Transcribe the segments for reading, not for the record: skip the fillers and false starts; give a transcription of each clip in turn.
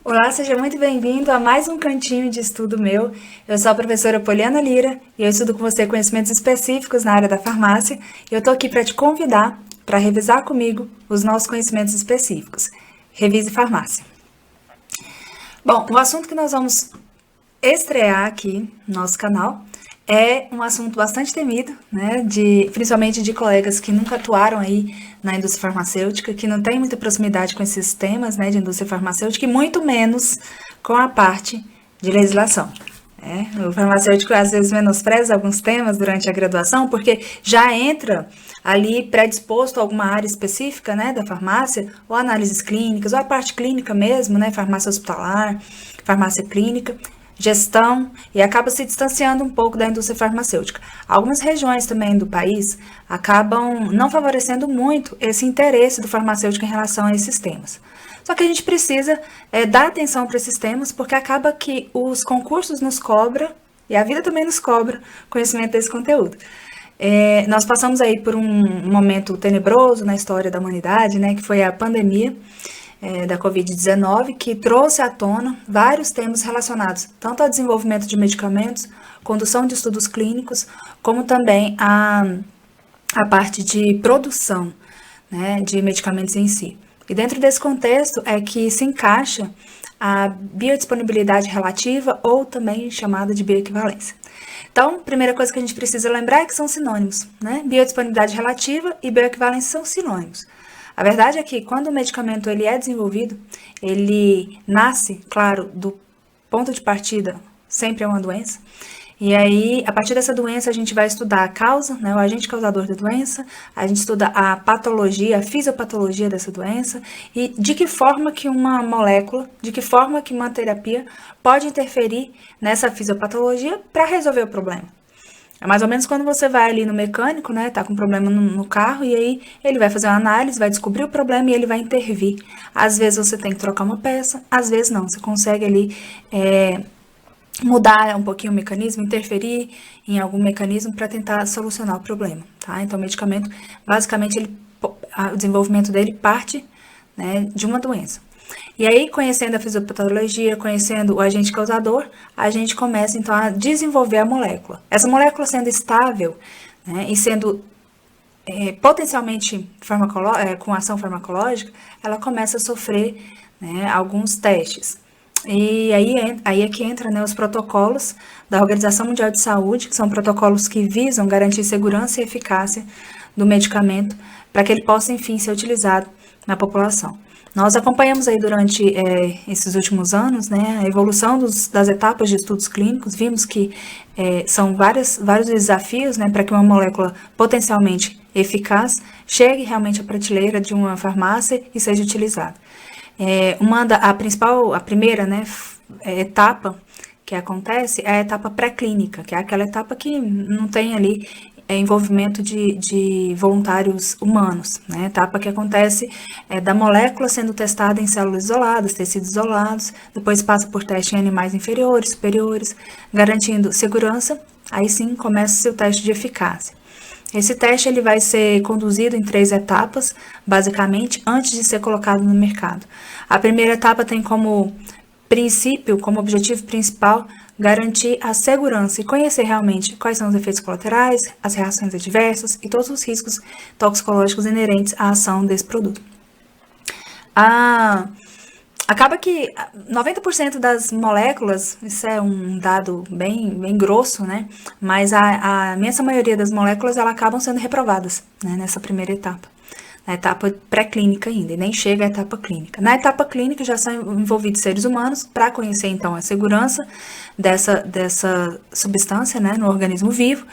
Olá, seja muito bem-vindo a mais um cantinho de estudo meu. Eu sou a professora Poliana Lira e eu estudo com você conhecimentos específicos na área da farmácia. E eu estou aqui para te convidar para revisar comigo os nossos conhecimentos específicos. Revise farmácia. Bom, o assunto que nós vamos estrear aqui no nosso canal é um assunto bastante temido, né, principalmente de colegas que nunca atuaram aí na indústria farmacêutica, que não tem muita proximidade com esses temas, né, de indústria farmacêutica e muito menos com a parte de legislação. O farmacêutico às vezes menospreza alguns temas durante a graduação porque já entra ali predisposto a alguma área específica, né, da farmácia, ou análises clínicas, ou a parte clínica mesmo, né, farmácia hospitalar, farmácia clínica, gestão, e acaba se distanciando um pouco da indústria farmacêutica. Algumas regiões também do país acabam não favorecendo muito esse interesse do farmacêutico em relação a esses temas. Só que a gente precisa dar atenção para esses temas, porque acaba que os concursos nos cobram, e a vida também nos cobra, conhecimento desse conteúdo. Nós passamos aí por um momento tenebroso na história da humanidade, né, que foi a pandemia, da Covid-19, que trouxe à tona vários temas relacionados tanto ao desenvolvimento de medicamentos, condução de estudos clínicos, como também a parte de produção, né, de medicamentos em si. E dentro desse contexto é que se encaixa a biodisponibilidade relativa, ou também chamada de bioequivalência. Então, a primeira coisa que a gente precisa lembrar é que são sinônimos, né? Biodisponibilidade relativa e bioequivalência são sinônimos. A verdade é que quando o medicamento ele é desenvolvido, ele nasce, claro, do ponto de partida sempre é uma doença, e aí, a partir dessa doença, a gente vai estudar a causa, né, o agente causador da doença, a gente estuda a patologia, a fisiopatologia dessa doença, e de que forma que uma molécula, de que forma que uma terapia pode interferir nessa fisiopatologia para resolver o problema. É mais ou menos quando você vai ali no mecânico, né, tá com um problema no carro, e aí ele vai fazer uma análise, vai descobrir o problema e ele vai intervir. Às vezes você tem que trocar uma peça, às vezes não, você consegue ali mudar um pouquinho o mecanismo, interferir em algum mecanismo para tentar solucionar o problema, tá? Então, o medicamento, basicamente, o desenvolvimento dele parte, né, de uma doença. E aí, conhecendo a fisiopatologia, conhecendo o agente causador, a gente começa, então, a desenvolver a molécula. Essa molécula sendo estável, né, e sendo potencialmente com ação farmacológica, ela começa a sofrer, né, alguns testes. E aí é que entra, né, os protocolos da Organização Mundial de Saúde, que são protocolos que visam garantir segurança e eficácia do medicamento para que ele possa, enfim, ser utilizado na população. Nós acompanhamos aí durante esses últimos anos, né, a evolução das etapas de estudos clínicos, vimos que são vários desafios, né, para que uma molécula potencialmente eficaz chegue realmente à prateleira de uma farmácia e seja utilizada. A primeira, né, etapa que acontece é a etapa pré-clínica, que é aquela etapa que não tem ali envolvimento de voluntários humanos, né? Etapa que acontece da molécula sendo testada em células isoladas, tecidos isolados, depois passa por teste em animais inferiores, superiores, garantindo segurança, aí sim começa-se o teste de eficácia. Esse teste ele vai ser conduzido em 3 etapas, basicamente, antes de ser colocado no mercado. A primeira etapa tem como princípio, como objetivo principal, garantir a segurança e conhecer realmente quais são os efeitos colaterais, as reações adversas e todos os riscos toxicológicos inerentes à ação desse produto. Acaba que 90% das moléculas, isso é um dado bem grosso, né? Mas a imensa maioria das moléculas, elas acabam sendo reprovadas, né, nessa primeira etapa. Na etapa pré-clínica ainda, e nem chega à etapa clínica. Na etapa clínica já são envolvidos seres humanos para conhecer, então, a segurança dessa substância, né, no organismo vivo.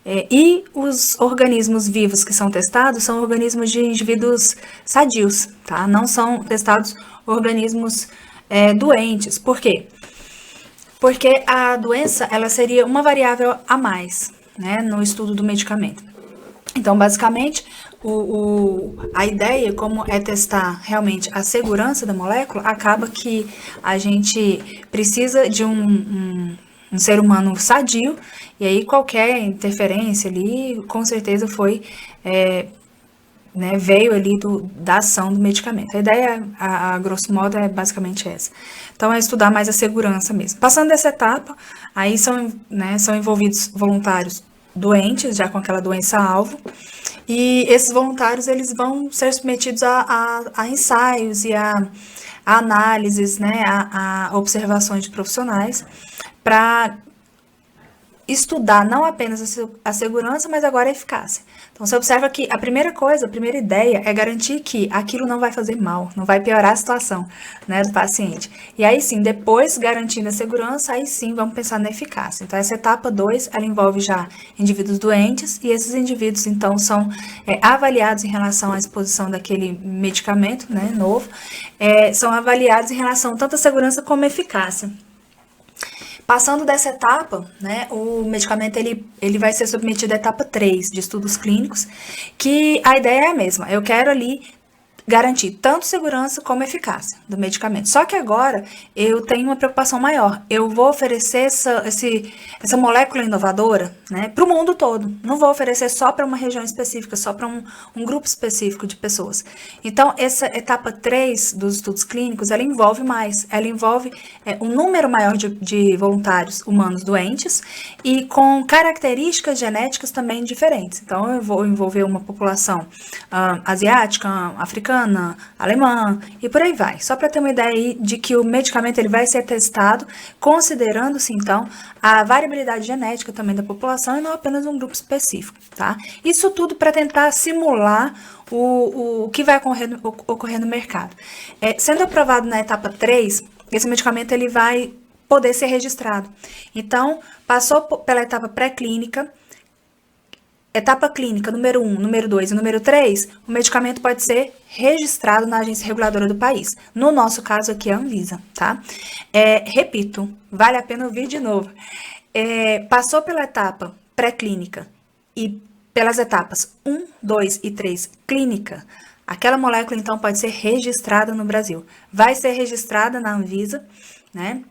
E os organismos vivos que são testados são organismos de indivíduos sadios, tá? Não são testados organismos doentes. Por quê? Porque a doença, ela seria uma variável a mais, né, no estudo do medicamento. Então, basicamente, a ideia, como é testar realmente a segurança da molécula, acaba que a gente precisa de um ser humano sadio, e aí qualquer interferência ali, com certeza foi né, veio ali da ação do medicamento. A ideia, a grosso modo, é basicamente essa. Então, é estudar mais a segurança mesmo. Passando dessa etapa, aí são envolvidos voluntários doentes, já com aquela doença-alvo, e esses voluntários, eles vão ser submetidos a ensaios e a análises, né, a observações de profissionais, para estudar não apenas a segurança, mas agora a eficácia. Então, você observa que a primeira ideia é garantir que aquilo não vai fazer mal, não vai piorar a situação, né, do paciente. E aí sim, depois, garantindo a segurança, aí sim vamos pensar na eficácia. Então, essa etapa 2, ela envolve já indivíduos doentes, e esses indivíduos, então, são avaliados em relação à exposição daquele medicamento, né, novo, são avaliados em relação tanto à segurança como à eficácia. Passando dessa etapa, né, o medicamento ele vai ser submetido à etapa 3 de estudos clínicos, que a ideia é a mesma. Eu quero ali garantir tanto segurança como eficácia do medicamento. Só que agora eu tenho uma preocupação maior. Eu vou oferecer essa molécula inovadora, né, para o mundo todo. Não vou oferecer só para uma região específica, só para um grupo específico de pessoas. Então, essa etapa 3 dos estudos clínicos, ela envolve mais. Ela envolve um número maior de voluntários humanos doentes e com características genéticas também diferentes. Então, eu vou envolver uma população asiática, africana, alemã e por aí vai. Só para ter uma ideia aí de que o medicamento ele vai ser testado considerando-se, então, a variabilidade genética também da população e não apenas um grupo específico, tá? Isso tudo para tentar simular o que vai ocorrer no mercado. Sendo aprovado na etapa 3, esse medicamento ele vai poder ser registrado. Então, passou pela etapa pré-clínica, etapa clínica número 1, número 2 e número 3, o medicamento pode ser registrado na agência reguladora do país. No nosso caso aqui, a Anvisa, tá? Repito, vale a pena ouvir de novo. Passou pela etapa pré-clínica e pelas etapas 1, 2 e 3 clínica, aquela molécula, então, pode ser registrada no Brasil. Vai ser registrada na Anvisa, né,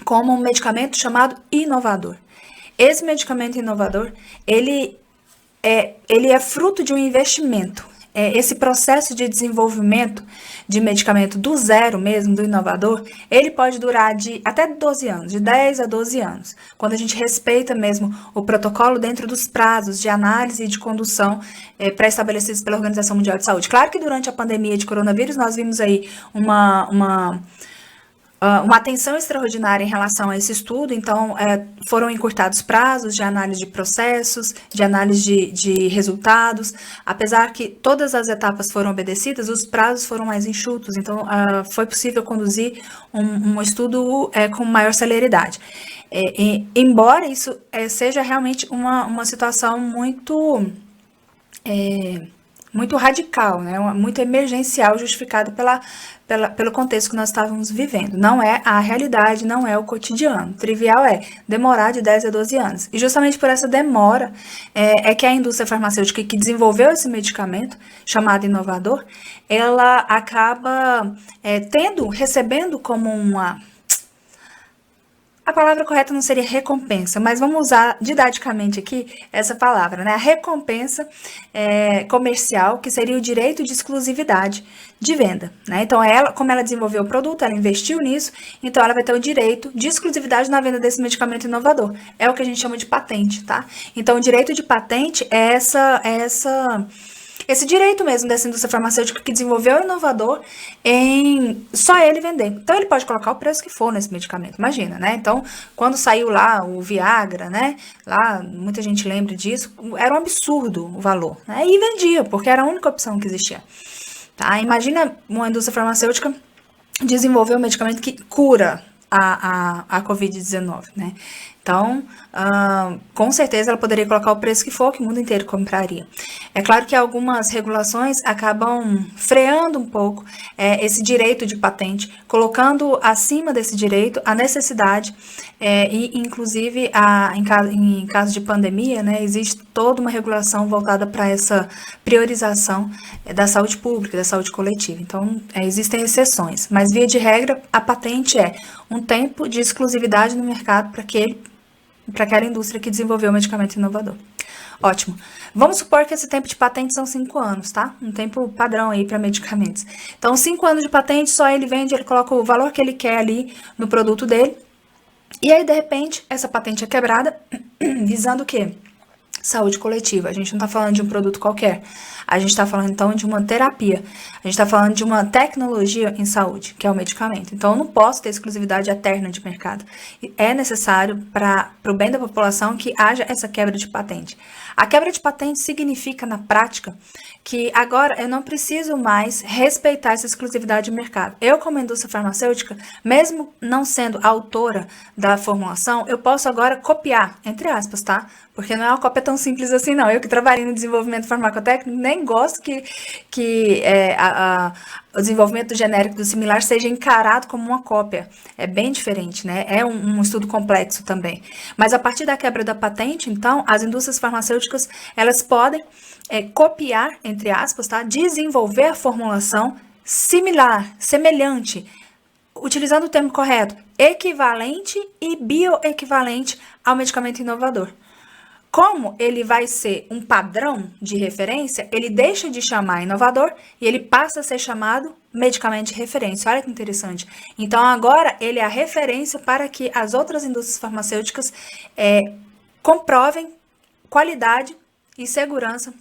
como um medicamento chamado inovador. Esse medicamento inovador, ele é fruto de um investimento. Esse processo de desenvolvimento de medicamento do zero mesmo, do inovador, ele pode durar até 12 anos, de 10 a 12 anos, quando a gente respeita mesmo o protocolo dentro dos prazos de análise e de condução pré-estabelecidos pela Organização Mundial de Saúde. Claro que durante a pandemia de coronavírus nós vimos aí uma atenção extraordinária em relação a esse estudo, então foram encurtados prazos de análise de processos, de análise de resultados, apesar que todas as etapas foram obedecidas, os prazos foram mais enxutos, então foi possível conduzir um estudo com maior celeridade. Embora isso seja realmente uma situação muito radical, né? Muito emergencial, justificado pelo contexto que nós estávamos vivendo. Não é a realidade, não é o cotidiano. Trivial é demorar de 10 a 12 anos. E justamente por essa demora é que a indústria farmacêutica que desenvolveu esse medicamento, chamado inovador, ela acaba recebendo como a palavra correta não seria recompensa, mas vamos usar didaticamente aqui essa palavra, né? A recompensa comercial, que seria o direito de exclusividade de venda, né? Então, como ela desenvolveu o produto, ela investiu nisso, então ela vai ter o direito de exclusividade na venda desse medicamento inovador. É o que a gente chama de patente, tá? Então, o direito de patente é esse direito mesmo dessa indústria farmacêutica que desenvolveu o inovador em só ele vender. Então, ele pode colocar o preço que for nesse medicamento, imagina, né? Então, quando saiu lá o Viagra, né? Lá, muita gente lembra disso, era um absurdo o valor, né? E vendia, porque era a única opção que existia. Tá? Imagina uma indústria farmacêutica desenvolver um medicamento que cura a Covid-19, né? Então, com certeza ela poderia colocar o preço que for, que o mundo inteiro compraria. É claro que algumas regulações acabam freando um pouco esse direito de patente, colocando acima desse direito a necessidade e, inclusive, em caso de pandemia, né, existe toda uma regulação voltada para essa priorização da saúde pública, da saúde coletiva. Então, existem exceções, mas, via de regra, a patente é um tempo de exclusividade no mercado para aquela indústria que desenvolveu o medicamento inovador. Ótimo. Vamos supor que esse tempo de patente são 5 anos, tá? Um tempo padrão aí para medicamentos. Então, 5 anos de patente, só ele vende, ele coloca o valor que ele quer ali no produto dele. E aí, de repente, essa patente é quebrada, visando o quê? Saúde coletiva. A gente não está falando de um produto qualquer. A gente está falando, então, de uma terapia. A gente está falando de uma tecnologia em saúde, que é o medicamento. Então, eu não posso ter exclusividade eterna de mercado. É necessário, para o bem da população, que haja essa quebra de patente. A quebra de patente significa, na prática, que agora eu não preciso mais respeitar essa exclusividade de mercado. Eu, como indústria farmacêutica, mesmo não sendo autora da formulação, eu posso agora copiar, entre aspas, tá? Porque não é uma cópia tão simples assim, não. Eu que trabalhei no desenvolvimento farmacotécnico, nem gosto que o desenvolvimento do genérico do similar seja encarado como uma cópia. É bem diferente, né? É um estudo complexo também. Mas a partir da quebra da patente, então, as indústrias farmacêuticas, elas podem copiar, entre aspas, tá? Desenvolver a formulação similar, semelhante, utilizando o termo correto, equivalente e bioequivalente ao medicamento inovador. Como ele vai ser um padrão de referência, ele deixa de chamar inovador e ele passa a ser chamado medicamento de referência. Olha que interessante. Então, agora, ele é a referência para que as outras indústrias farmacêuticas comprovem qualidade e segurança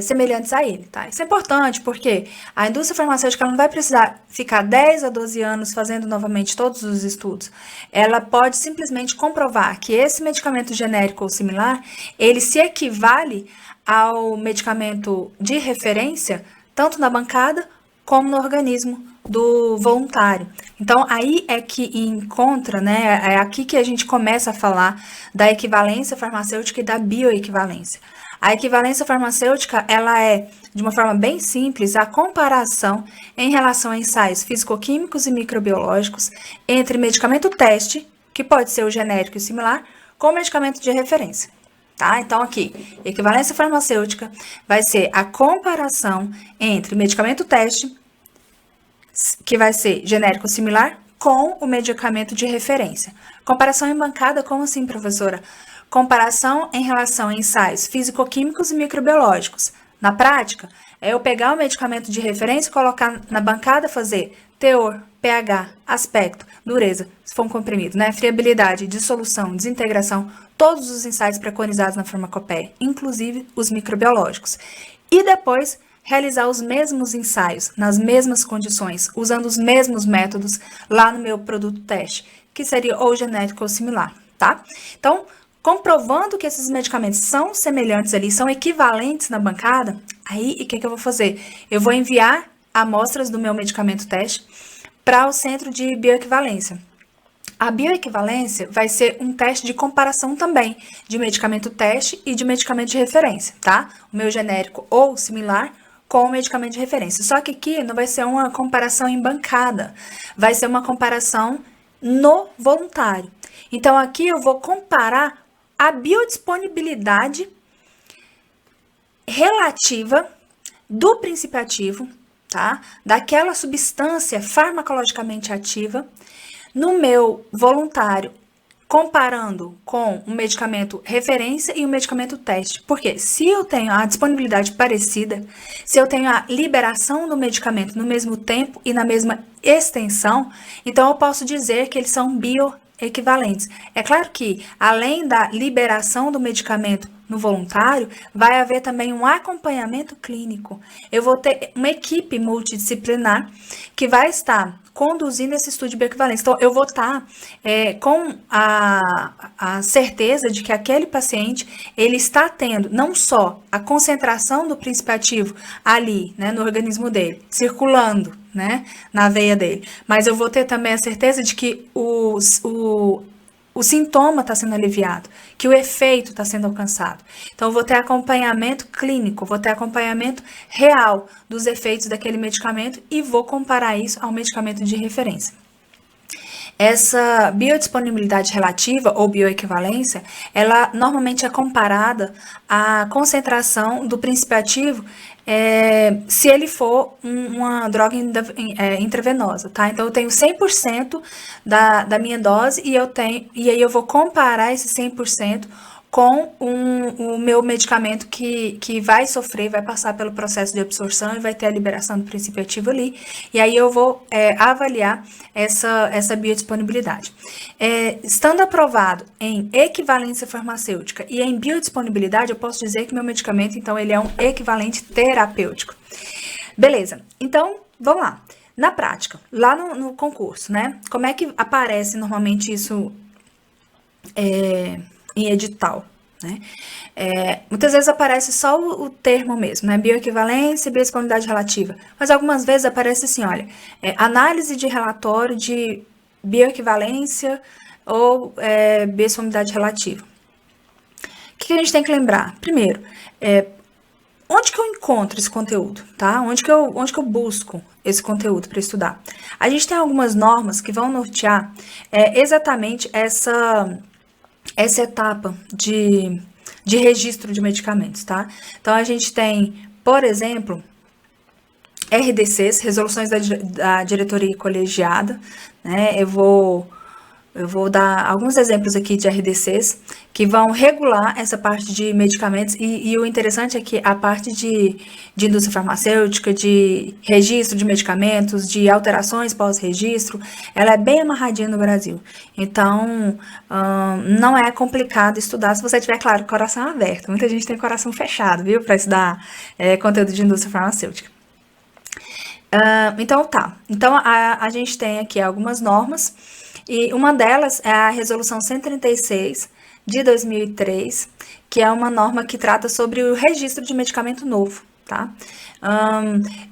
semelhantes a ele, tá? Isso é importante porque a indústria farmacêutica não vai precisar ficar 10 a 12 anos fazendo novamente todos os estudos. Ela pode simplesmente comprovar que esse medicamento genérico ou similar, ele se equivale ao medicamento de referência, tanto na bancada como no organismo do voluntário. Então, aí é que encontra, né? É aqui que a gente começa a falar da equivalência farmacêutica e da bioequivalência. A equivalência farmacêutica, ela é, de uma forma bem simples, a comparação em relação a ensaios físico-químicos e microbiológicos entre medicamento teste, que pode ser o genérico e similar, com medicamento de referência. Tá? Então, aqui, equivalência farmacêutica vai ser a comparação entre medicamento teste, que vai ser genérico similar, com o medicamento de referência. Comparação em bancada, como assim, professora? Comparação em relação a ensaios físico-químicos e microbiológicos. Na prática, é eu pegar o medicamento de referência e colocar na bancada, fazer teor, pH, aspecto, dureza, se for um comprimido, né? Friabilidade, dissolução, desintegração, todos os ensaios preconizados na farmacopeia, inclusive os microbiológicos. E depois, realizar os mesmos ensaios, nas mesmas condições, usando os mesmos métodos lá no meu produto teste, que seria ou genérico ou similar, tá? Então, comprovando que esses medicamentos são semelhantes ali, são equivalentes na bancada, aí o que eu vou fazer? Eu vou enviar amostras do meu medicamento teste para o centro de bioequivalência. A bioequivalência vai ser um teste de comparação também de medicamento teste e de medicamento de referência, tá? O meu genérico ou similar com o medicamento de referência. Só que aqui não vai ser uma comparação em bancada, vai ser uma comparação no voluntário. Então, aqui eu vou comparar a biodisponibilidade relativa do princípio ativo, tá? Daquela substância farmacologicamente ativa no meu voluntário, comparando com o medicamento referência e o medicamento teste. Porque se eu tenho a disponibilidade parecida, se eu tenho a liberação do medicamento no mesmo tempo e na mesma extensão, então eu posso dizer que eles são bioequivalentes. É claro que, além da liberação do medicamento no voluntário, vai haver também um acompanhamento clínico. Eu vou ter uma equipe multidisciplinar que vai estar conduzindo esse estudo de bioequivalência. Então, eu vou estar com a certeza de que aquele paciente, ele está tendo não só a concentração do princípio ativo ali, né, no organismo dele, circulando, né, na veia dele, mas eu vou ter também a certeza de que o sintoma está sendo aliviado, que o efeito está sendo alcançado. Então, eu vou ter acompanhamento clínico, vou ter acompanhamento real dos efeitos daquele medicamento e vou comparar isso ao medicamento de referência. Essa biodisponibilidade relativa ou bioequivalência, ela normalmente é comparada à concentração do princípio ativo se ele for uma droga intravenosa, tá? Então, eu tenho 100% da minha dose e aí eu vou comparar esse 100% com o meu medicamento que vai sofrer, vai passar pelo processo de absorção e vai ter a liberação do princípio ativo ali. E aí eu vou avaliar essa biodisponibilidade. Estando aprovado em equivalência farmacêutica e em biodisponibilidade, eu posso dizer que meu medicamento, então, ele é um equivalente terapêutico. Beleza, então, vamos lá. Na prática, lá no concurso, né? Como é que aparece normalmente isso em edital, né? Muitas vezes aparece só o termo mesmo, né? Bioequivalência e biodisponibilidade relativa. Mas algumas vezes aparece assim, olha, análise de relatório de bioequivalência ou biodisponibilidade relativa. O que a gente tem que lembrar? Primeiro, onde que eu encontro esse conteúdo, tá? Onde que eu busco esse conteúdo para estudar? A gente tem algumas normas que vão nortear exatamente essa etapa de registro de medicamentos, tá? Então, a gente tem, por exemplo, RDCs, resoluções da diretoria colegiada, né? Eu vou dar alguns exemplos aqui de RDCs que vão regular essa parte de medicamentos e o interessante é que a parte de indústria farmacêutica, de registro de medicamentos, de alterações pós-registro, ela é bem amarradinha no Brasil. Então, não é complicado estudar se você tiver, claro, coração aberto. Muita gente tem coração fechado, viu, para estudar conteúdo de indústria farmacêutica. Então, tá. Então, a gente tem aqui algumas normas. E uma delas é a Resolução 136 de 2003, que é uma norma que trata sobre o registro de medicamento novo, tá?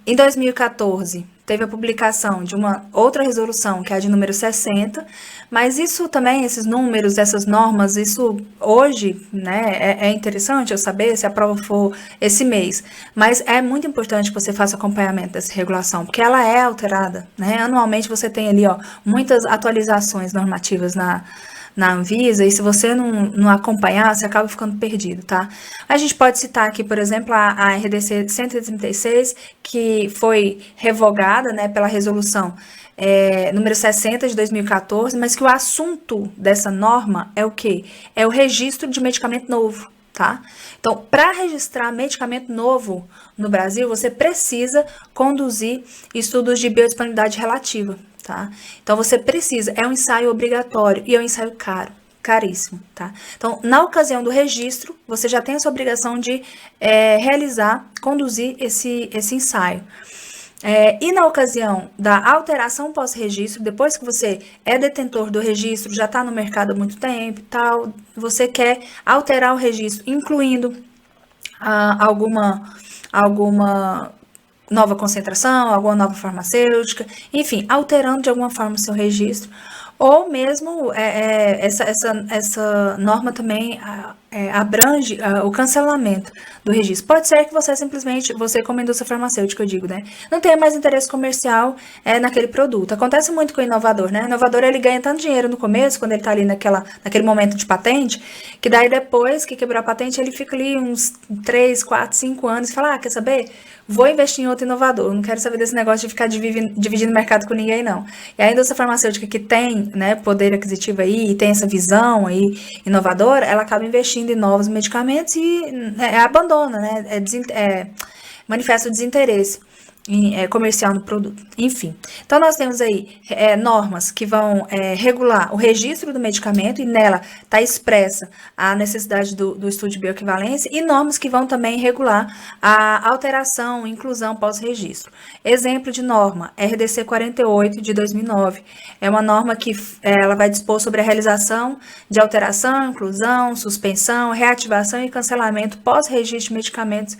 Em 2014, teve a publicação de uma outra resolução, que é a de número 60, mas isso também, esses números, essas normas, isso hoje, né, é interessante eu saber se a prova for esse mês, mas é muito importante que você faça acompanhamento dessa regulação, porque ela é alterada, né, anualmente você tem ali, ó, muitas atualizações normativas na Anvisa, e se você não acompanhar, você acaba ficando perdido, tá? A gente pode citar aqui, por exemplo, a RDC 136, que foi revogada, né, pela resolução número 60 de 2014, mas que o assunto dessa norma é o quê? É o registro de medicamento novo, tá? Então, para registrar medicamento novo no Brasil, você precisa conduzir estudos de biodisponibilidade relativa, tá? Então, você precisa, é um ensaio obrigatório e é um ensaio caro, caríssimo, tá? Então, na ocasião do registro, você já tem essa obrigação de conduzir esse ensaio. E na ocasião da alteração pós-registro, depois que você é detentor do registro, já está no mercado há muito tempo e tal, você quer alterar o registro, incluindo alguma nova concentração, alguma nova farmacêutica, enfim, alterando de alguma forma o seu registro, ou mesmo essa norma também abrange o cancelamento do registro. Pode ser que você simplesmente, você como indústria farmacêutica, eu digo, né, não tenha mais interesse comercial naquele produto. Acontece muito com o inovador, né? O inovador, ele ganha tanto dinheiro no começo, quando ele está ali naquele momento de patente, que daí depois que quebrou a patente, ele fica ali uns 3, 4, 5 anos e fala, quer saber? Vou investir em outro inovador, não quero saber desse negócio de ficar dividindo o mercado com ninguém, não. E a indústria farmacêutica que tem, né, poder aquisitivo aí, e tem essa visão aí inovadora, ela acaba investindo em novos medicamentos e abandona, né, manifesta o desinteresse comercial no produto. Enfim, então nós temos aí normas que vão regular o registro do medicamento e nela está expressa a necessidade do estudo de bioequivalência e normas que vão também regular a alteração, inclusão pós-registro. Exemplo de norma, RDC 48 de 2009. É uma norma que ela vai dispor sobre a realização de alteração, inclusão, suspensão, reativação e cancelamento pós-registro de medicamentos.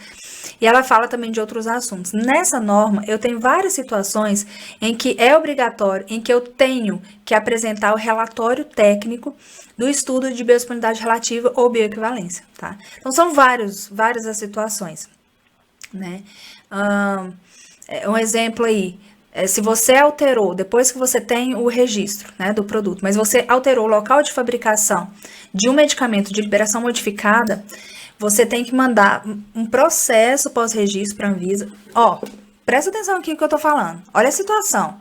E ela fala também de outros assuntos. Nessa norma, eu tenho várias situações em que é obrigatório, em que eu tenho que apresentar o relatório técnico do estudo de biodisponibilidade relativa ou bioequivalência, tá? Então, são várias as situações, né? Um exemplo aí, se você alterou, depois que você tem o registro, né, do produto, mas você alterou o local de fabricação de um medicamento de liberação modificada, você tem que mandar um processo pós-registro para a Anvisa. Presta atenção aqui no que eu tô falando. Olha a situação.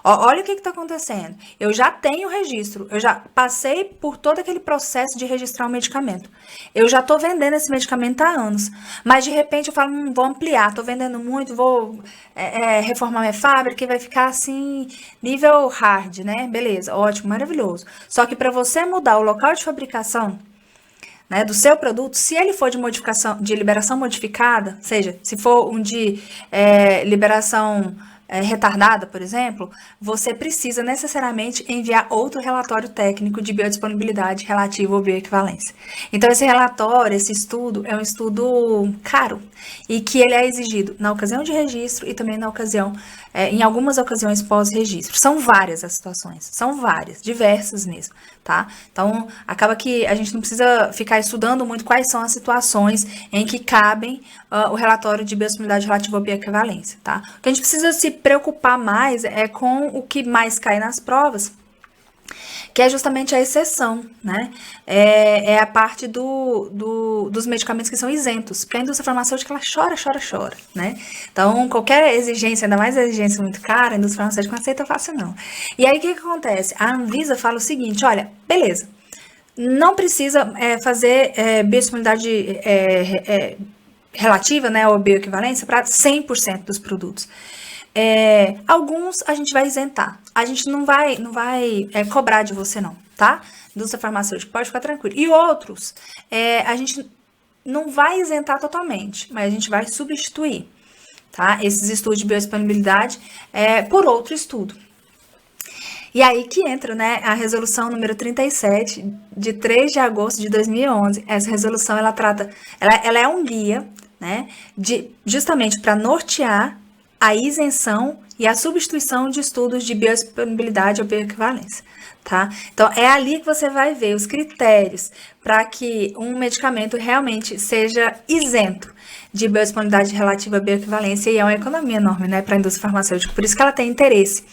Olha o que está acontecendo. Eu já tenho registro, eu já passei por todo aquele processo de registrar o medicamento. Eu já estou vendendo esse medicamento há anos, mas de repente eu falo, vou ampliar, estou vendendo muito, vou reformar minha fábrica e vai ficar assim, nível hard, né? Beleza, ótimo, maravilhoso. Só que para você mudar o local de fabricação, né, do seu produto, se ele for de modificação, de liberação modificada, seja, se for um de liberação retardada, por exemplo, você precisa necessariamente enviar outro relatório técnico de biodisponibilidade relativo à bioequivalência. Então, esse relatório, esse estudo, é um estudo caro e que ele é exigido na ocasião de registro e também na ocasião, em algumas ocasiões pós-registro. São várias as situações, são várias, diversas mesmo, tá? Então, acaba que a gente não precisa ficar estudando muito quais são as situações em que cabem o relatório de biodisponibilidade relativa à bioequivalência, tá? O que a gente precisa se preocupar mais é com o que mais cai nas provas, que é justamente a exceção, né? É a parte dos medicamentos que são isentos, porque a indústria farmacêutica, ela chora, né? Então, qualquer exigência, ainda mais exigência muito cara, a indústria farmacêutica não aceita fácil, não. E aí, o que acontece? A Anvisa fala o seguinte, olha, beleza, não precisa fazer biodisponibilidade relativa, né, ou bioequivalência, para 100% dos produtos. Alguns a gente vai isentar. A gente não vai cobrar de você, não, tá? Indústria farmacêutica, pode ficar tranquilo. E outros, a gente não vai isentar totalmente, mas a gente vai substituir, tá? Esses estudos de biodisponibilidade por outro estudo. E aí que entra, né, a resolução número 37, de 3 de agosto de 2011. Essa resolução, ela é um guia, né, justamente para nortear a isenção e a substituição de estudos de biodisponibilidade ou bioequivalência, tá? Então, é ali que você vai ver os critérios para que um medicamento realmente seja isento de biodisponibilidade relativa à bioequivalência, e é uma economia enorme, né, para a indústria farmacêutica. Por isso que ela tem interesse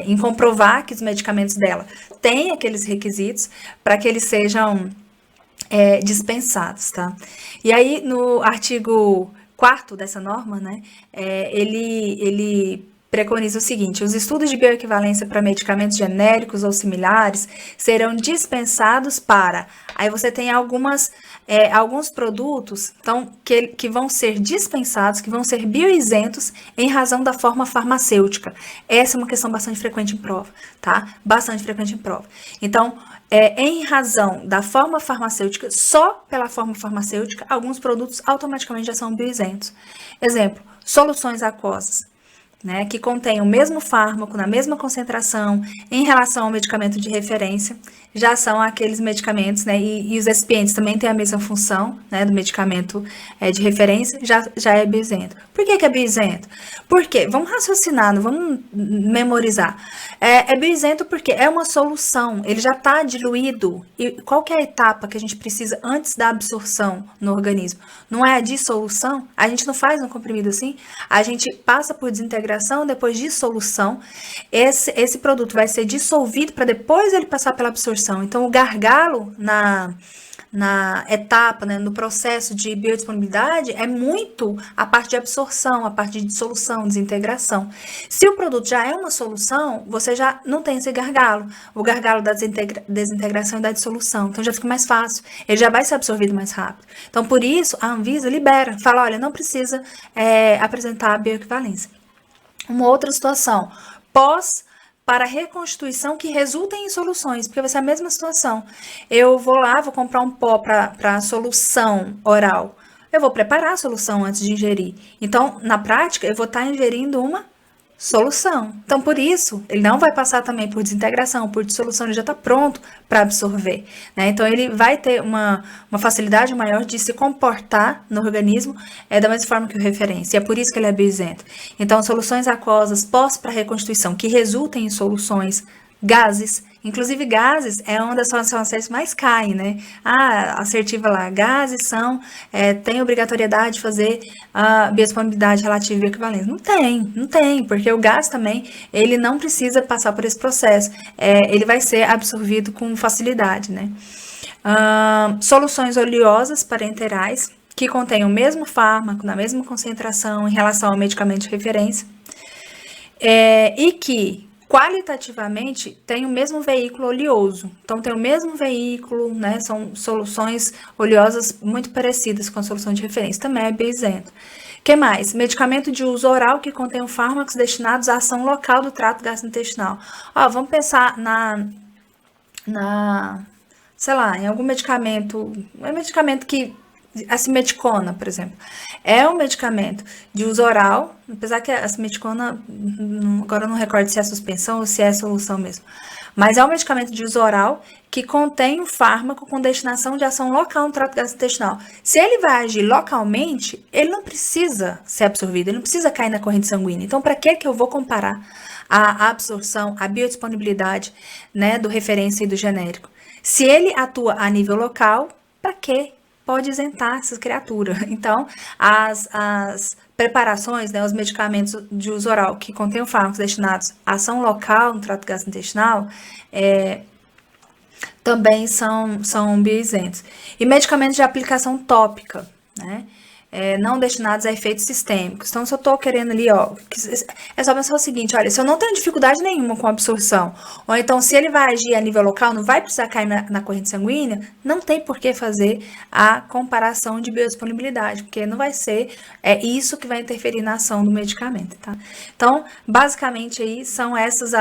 em comprovar que os medicamentos dela têm aqueles requisitos para que eles sejam dispensados, tá? E aí, no artigo 4º dessa norma, né, ele preconiza o seguinte: os estudos de bioequivalência para medicamentos genéricos ou similares serão dispensados para... Aí você tem alguns produtos então, que vão ser dispensados, que vão ser bioisentos em razão da forma farmacêutica. Essa é uma questão bastante frequente em prova, tá? Bastante frequente em prova. Então, em razão da forma farmacêutica, só pela forma farmacêutica, alguns produtos automaticamente já são bioisentos. Exemplo, soluções aquosas, né, que contém o mesmo fármaco, na mesma concentração, em relação ao medicamento de referência, já são aqueles medicamentos, né, e os excipientes também têm a mesma função, né, do medicamento de referência, já é bioisento. Por que é bioisento? Porque, vamos raciocinar, não vamos memorizar. É bioisento porque é uma solução, ele já está diluído. E qual que é a etapa que a gente precisa antes da absorção no organismo? Não é a dissolução? A gente não faz um comprimido assim? A gente passa por desintegração, depois dissolução. Esse produto vai ser dissolvido para depois ele passar pela absorção. Então, o gargalo na etapa, né, no processo de biodisponibilidade, é muito a parte de absorção, a parte de dissolução, desintegração. Se o produto já é uma solução, você já não tem esse gargalo, o gargalo da desintegração e da dissolução, então já fica mais fácil, ele já vai ser absorvido mais rápido. Então, por isso, a Anvisa libera, fala, olha, não precisa apresentar a bioequivalência. Uma outra situação, para reconstituição que resultem em soluções, porque vai ser a mesma situação. Eu vou lá, vou comprar um pó para solução oral. Eu vou preparar a solução antes de ingerir. Então, na prática, eu vou estar ingerindo uma solução. Então, por isso, ele não vai passar também por desintegração, por dissolução, ele já está pronto para absorver, né? Então, ele vai ter uma facilidade maior de se comportar no organismo da mesma forma que o referência. E é por isso que ele é bioisento. Então, soluções aquosas pós para reconstituição que resultem em soluções, gases, inclusive gases é uma das soluções que mais caem, né? Assertiva lá, gases tem obrigatoriedade de fazer a biodisponibilidade relativa e bioequivalência. Não tem, porque o gás também, ele não precisa passar por esse processo, ele vai ser absorvido com facilidade, né? Soluções oleosas parenterais, que contêm o mesmo fármaco, na mesma concentração em relação ao medicamento de referência, e que qualitativamente tem o mesmo veículo oleoso. Então, tem o mesmo veículo, né? São soluções oleosas muito parecidas com a solução de referência. Também é bioisento. O que mais? Medicamento de uso oral que contém fármacos destinados à ação local do trato gastrointestinal. Ó, vamos pensar sei lá, em algum medicamento, um medicamento que, a simeticona, por exemplo, é um medicamento de uso oral, apesar que a simeticona, agora eu não recordo se é suspensão ou se é solução mesmo, mas é um medicamento de uso oral que contém um fármaco com destinação de ação local no trato gastrointestinal. Se ele vai agir localmente, ele não precisa ser absorvido, ele não precisa cair na corrente sanguínea. Então, para que eu vou comparar a absorção, a biodisponibilidade, né, do referência e do genérico? Se ele atua a nível local, para que pode isentar essa criatura? Então, as preparações, né, os medicamentos de uso oral que contêm fármacos destinados à ação local no trato gastrointestinal, também são bioisentos. E medicamentos de aplicação tópica, né? Não destinados a efeitos sistêmicos. Então, se eu estou querendo ali, ó, é só pensar o seguinte, olha, se eu não tenho dificuldade nenhuma com a absorção, ou então se ele vai agir a nível local, não vai precisar cair na corrente sanguínea, não tem por que fazer a comparação de biodisponibilidade, porque não vai ser isso que vai interferir na ação do medicamento, tá? Então, basicamente aí são essas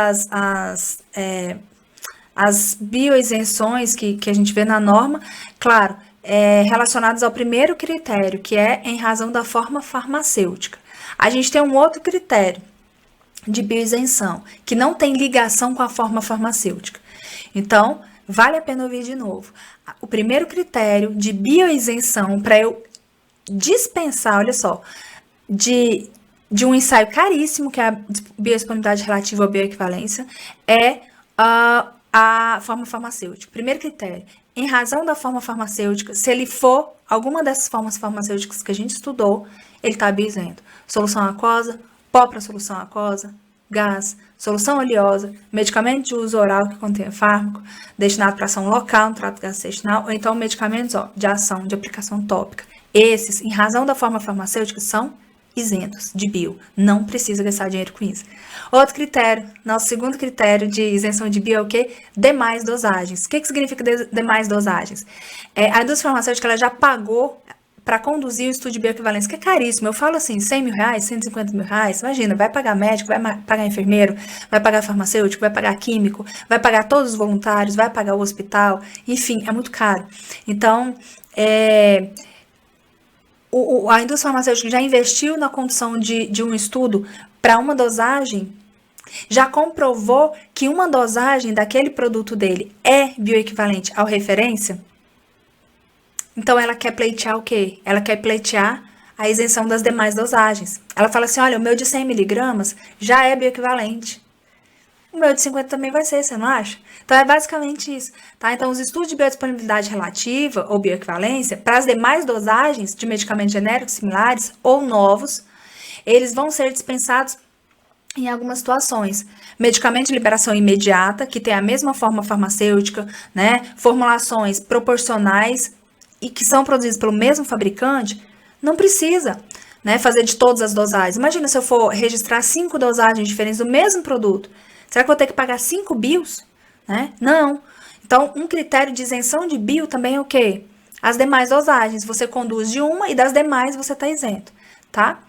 as bioisenções que a gente vê na norma, claro, relacionados ao primeiro critério, que é em razão da forma farmacêutica. A gente tem um outro critério de bioisenção, que não tem ligação com a forma farmacêutica. Então, vale a pena ouvir de novo. O primeiro critério de bioisenção, para eu dispensar, olha só, de um ensaio caríssimo, que é a biodisponibilidade relativa ou bioequivalência, é a forma farmacêutica. Primeiro critério, em razão da forma farmacêutica, se ele for alguma dessas formas farmacêuticas que a gente estudou, ele está bioisento. Solução aquosa, pó para solução aquosa, gás, solução oleosa, medicamento de uso oral que contém fármaco, destinado para ação local no trato gastrointestinal, ou então medicamentos de ação, de aplicação tópica. Esses, em razão da forma farmacêutica, são isentos de bio. Não precisa gastar dinheiro com isso. Outro critério, nosso segundo critério de isenção de bio é o quê? Demais dosagens. O que significa demais dosagens? A indústria farmacêutica ela já pagou para conduzir o estudo de bioequivalência, que é caríssimo. Eu falo assim, 100 mil reais, 150 mil reais, imagina, vai pagar médico, vai pagar enfermeiro, vai pagar farmacêutico, vai pagar químico, vai pagar todos os voluntários, vai pagar o hospital, enfim, é muito caro. Então, a indústria farmacêutica já investiu na condução de um estudo para uma dosagem, já comprovou que uma dosagem daquele produto dele é bioequivalente ao referência. Então, ela quer pleitear o quê? Ela quer pleitear a isenção das demais dosagens. Ela fala assim, olha, o meu de 100 miligramas já é bioequivalente. O meu de 50 também vai ser, você não acha? Então, é basicamente isso, tá? Então, os estudos de biodisponibilidade relativa ou bioequivalência, para as demais dosagens de medicamentos genéricos similares ou novos, eles vão ser dispensados em algumas situações. Medicamento de liberação imediata, que tem a mesma forma farmacêutica, né? Formulações proporcionais e que são produzidos pelo mesmo fabricante, não precisa, né, fazer de todas as dosagens. Imagina se eu for registrar 5 dosagens diferentes do mesmo produto. Será que eu vou ter que pagar 5 bios? Né? Não. Então, um critério de isenção de bio também é o quê? As demais dosagens. Você conduz de uma e das demais você está isento. Tá?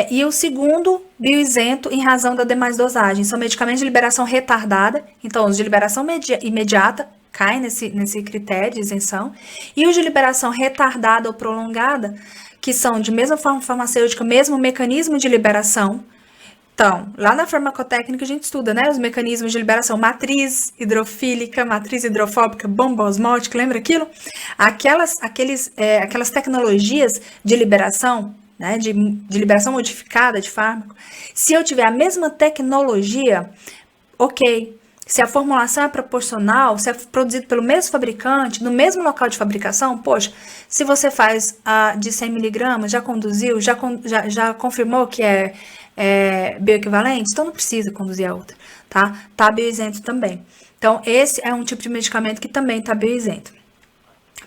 E o segundo bioisento em razão das demais dosagens são medicamentos de liberação retardada. Então, os de liberação imediata caem nesse critério de isenção. E os de liberação retardada ou prolongada, que são de mesma forma farmacêutica, mesmo mecanismo de liberação. Então, lá na farmacotécnica a gente estuda, né, os mecanismos de liberação, matriz hidrofílica, matriz hidrofóbica, bomba osmótica, lembra aquilo? Aquelas tecnologias de liberação, né, de liberação modificada de fármaco, se eu tiver a mesma tecnologia, ok. Se a formulação é proporcional, se é produzido pelo mesmo fabricante, no mesmo local de fabricação, poxa, se você faz a de 100 miligramas, já conduziu, já confirmou que é bioequivalente, então não precisa conduzir a outra, tá? Tá bioisento também. Então, esse é um tipo de medicamento que também tá bioisento.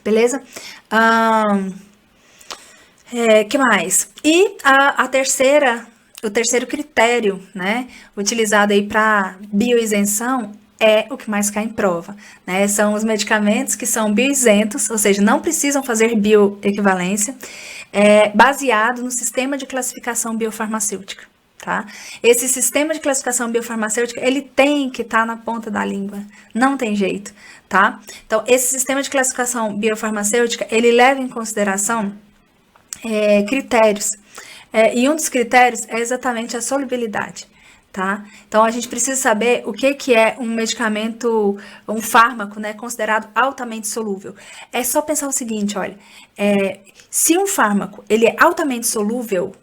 Beleza? Que mais? E a terceira o terceiro critério, né, utilizado aí para bioisenção é o que mais cai em prova, né? São os medicamentos que são bioisentos, ou seja, não precisam fazer bioequivalência, baseado no sistema de classificação biofarmacêutica, tá? Esse sistema de classificação biofarmacêutica, ele tem que estar na ponta da língua, não tem jeito, tá? Então, esse sistema de classificação biofarmacêutica, ele leva em consideração critérios, e um dos critérios é exatamente a solubilidade, tá? Então, a gente precisa saber o que é um medicamento, um fármaco, né, considerado altamente solúvel. É só pensar o seguinte, olha, se um fármaco, ele é altamente solúvel,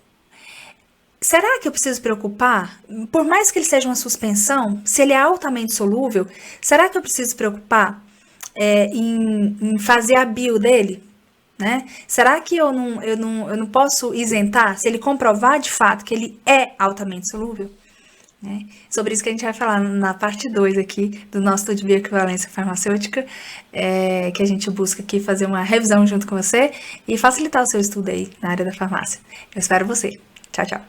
será que eu preciso preocupar? Por mais que ele seja uma suspensão, se ele é altamente solúvel, será que eu preciso preocupar em fazer a bio dele? Né? Será que eu não posso isentar se ele comprovar de fato que ele é altamente solúvel? Né? Sobre isso que a gente vai falar na parte 2 aqui do nosso estudo de bioequivalência farmacêutica, que a gente busca aqui fazer uma revisão junto com você e facilitar o seu estudo aí na área da farmácia. Eu espero você. Tchau, tchau.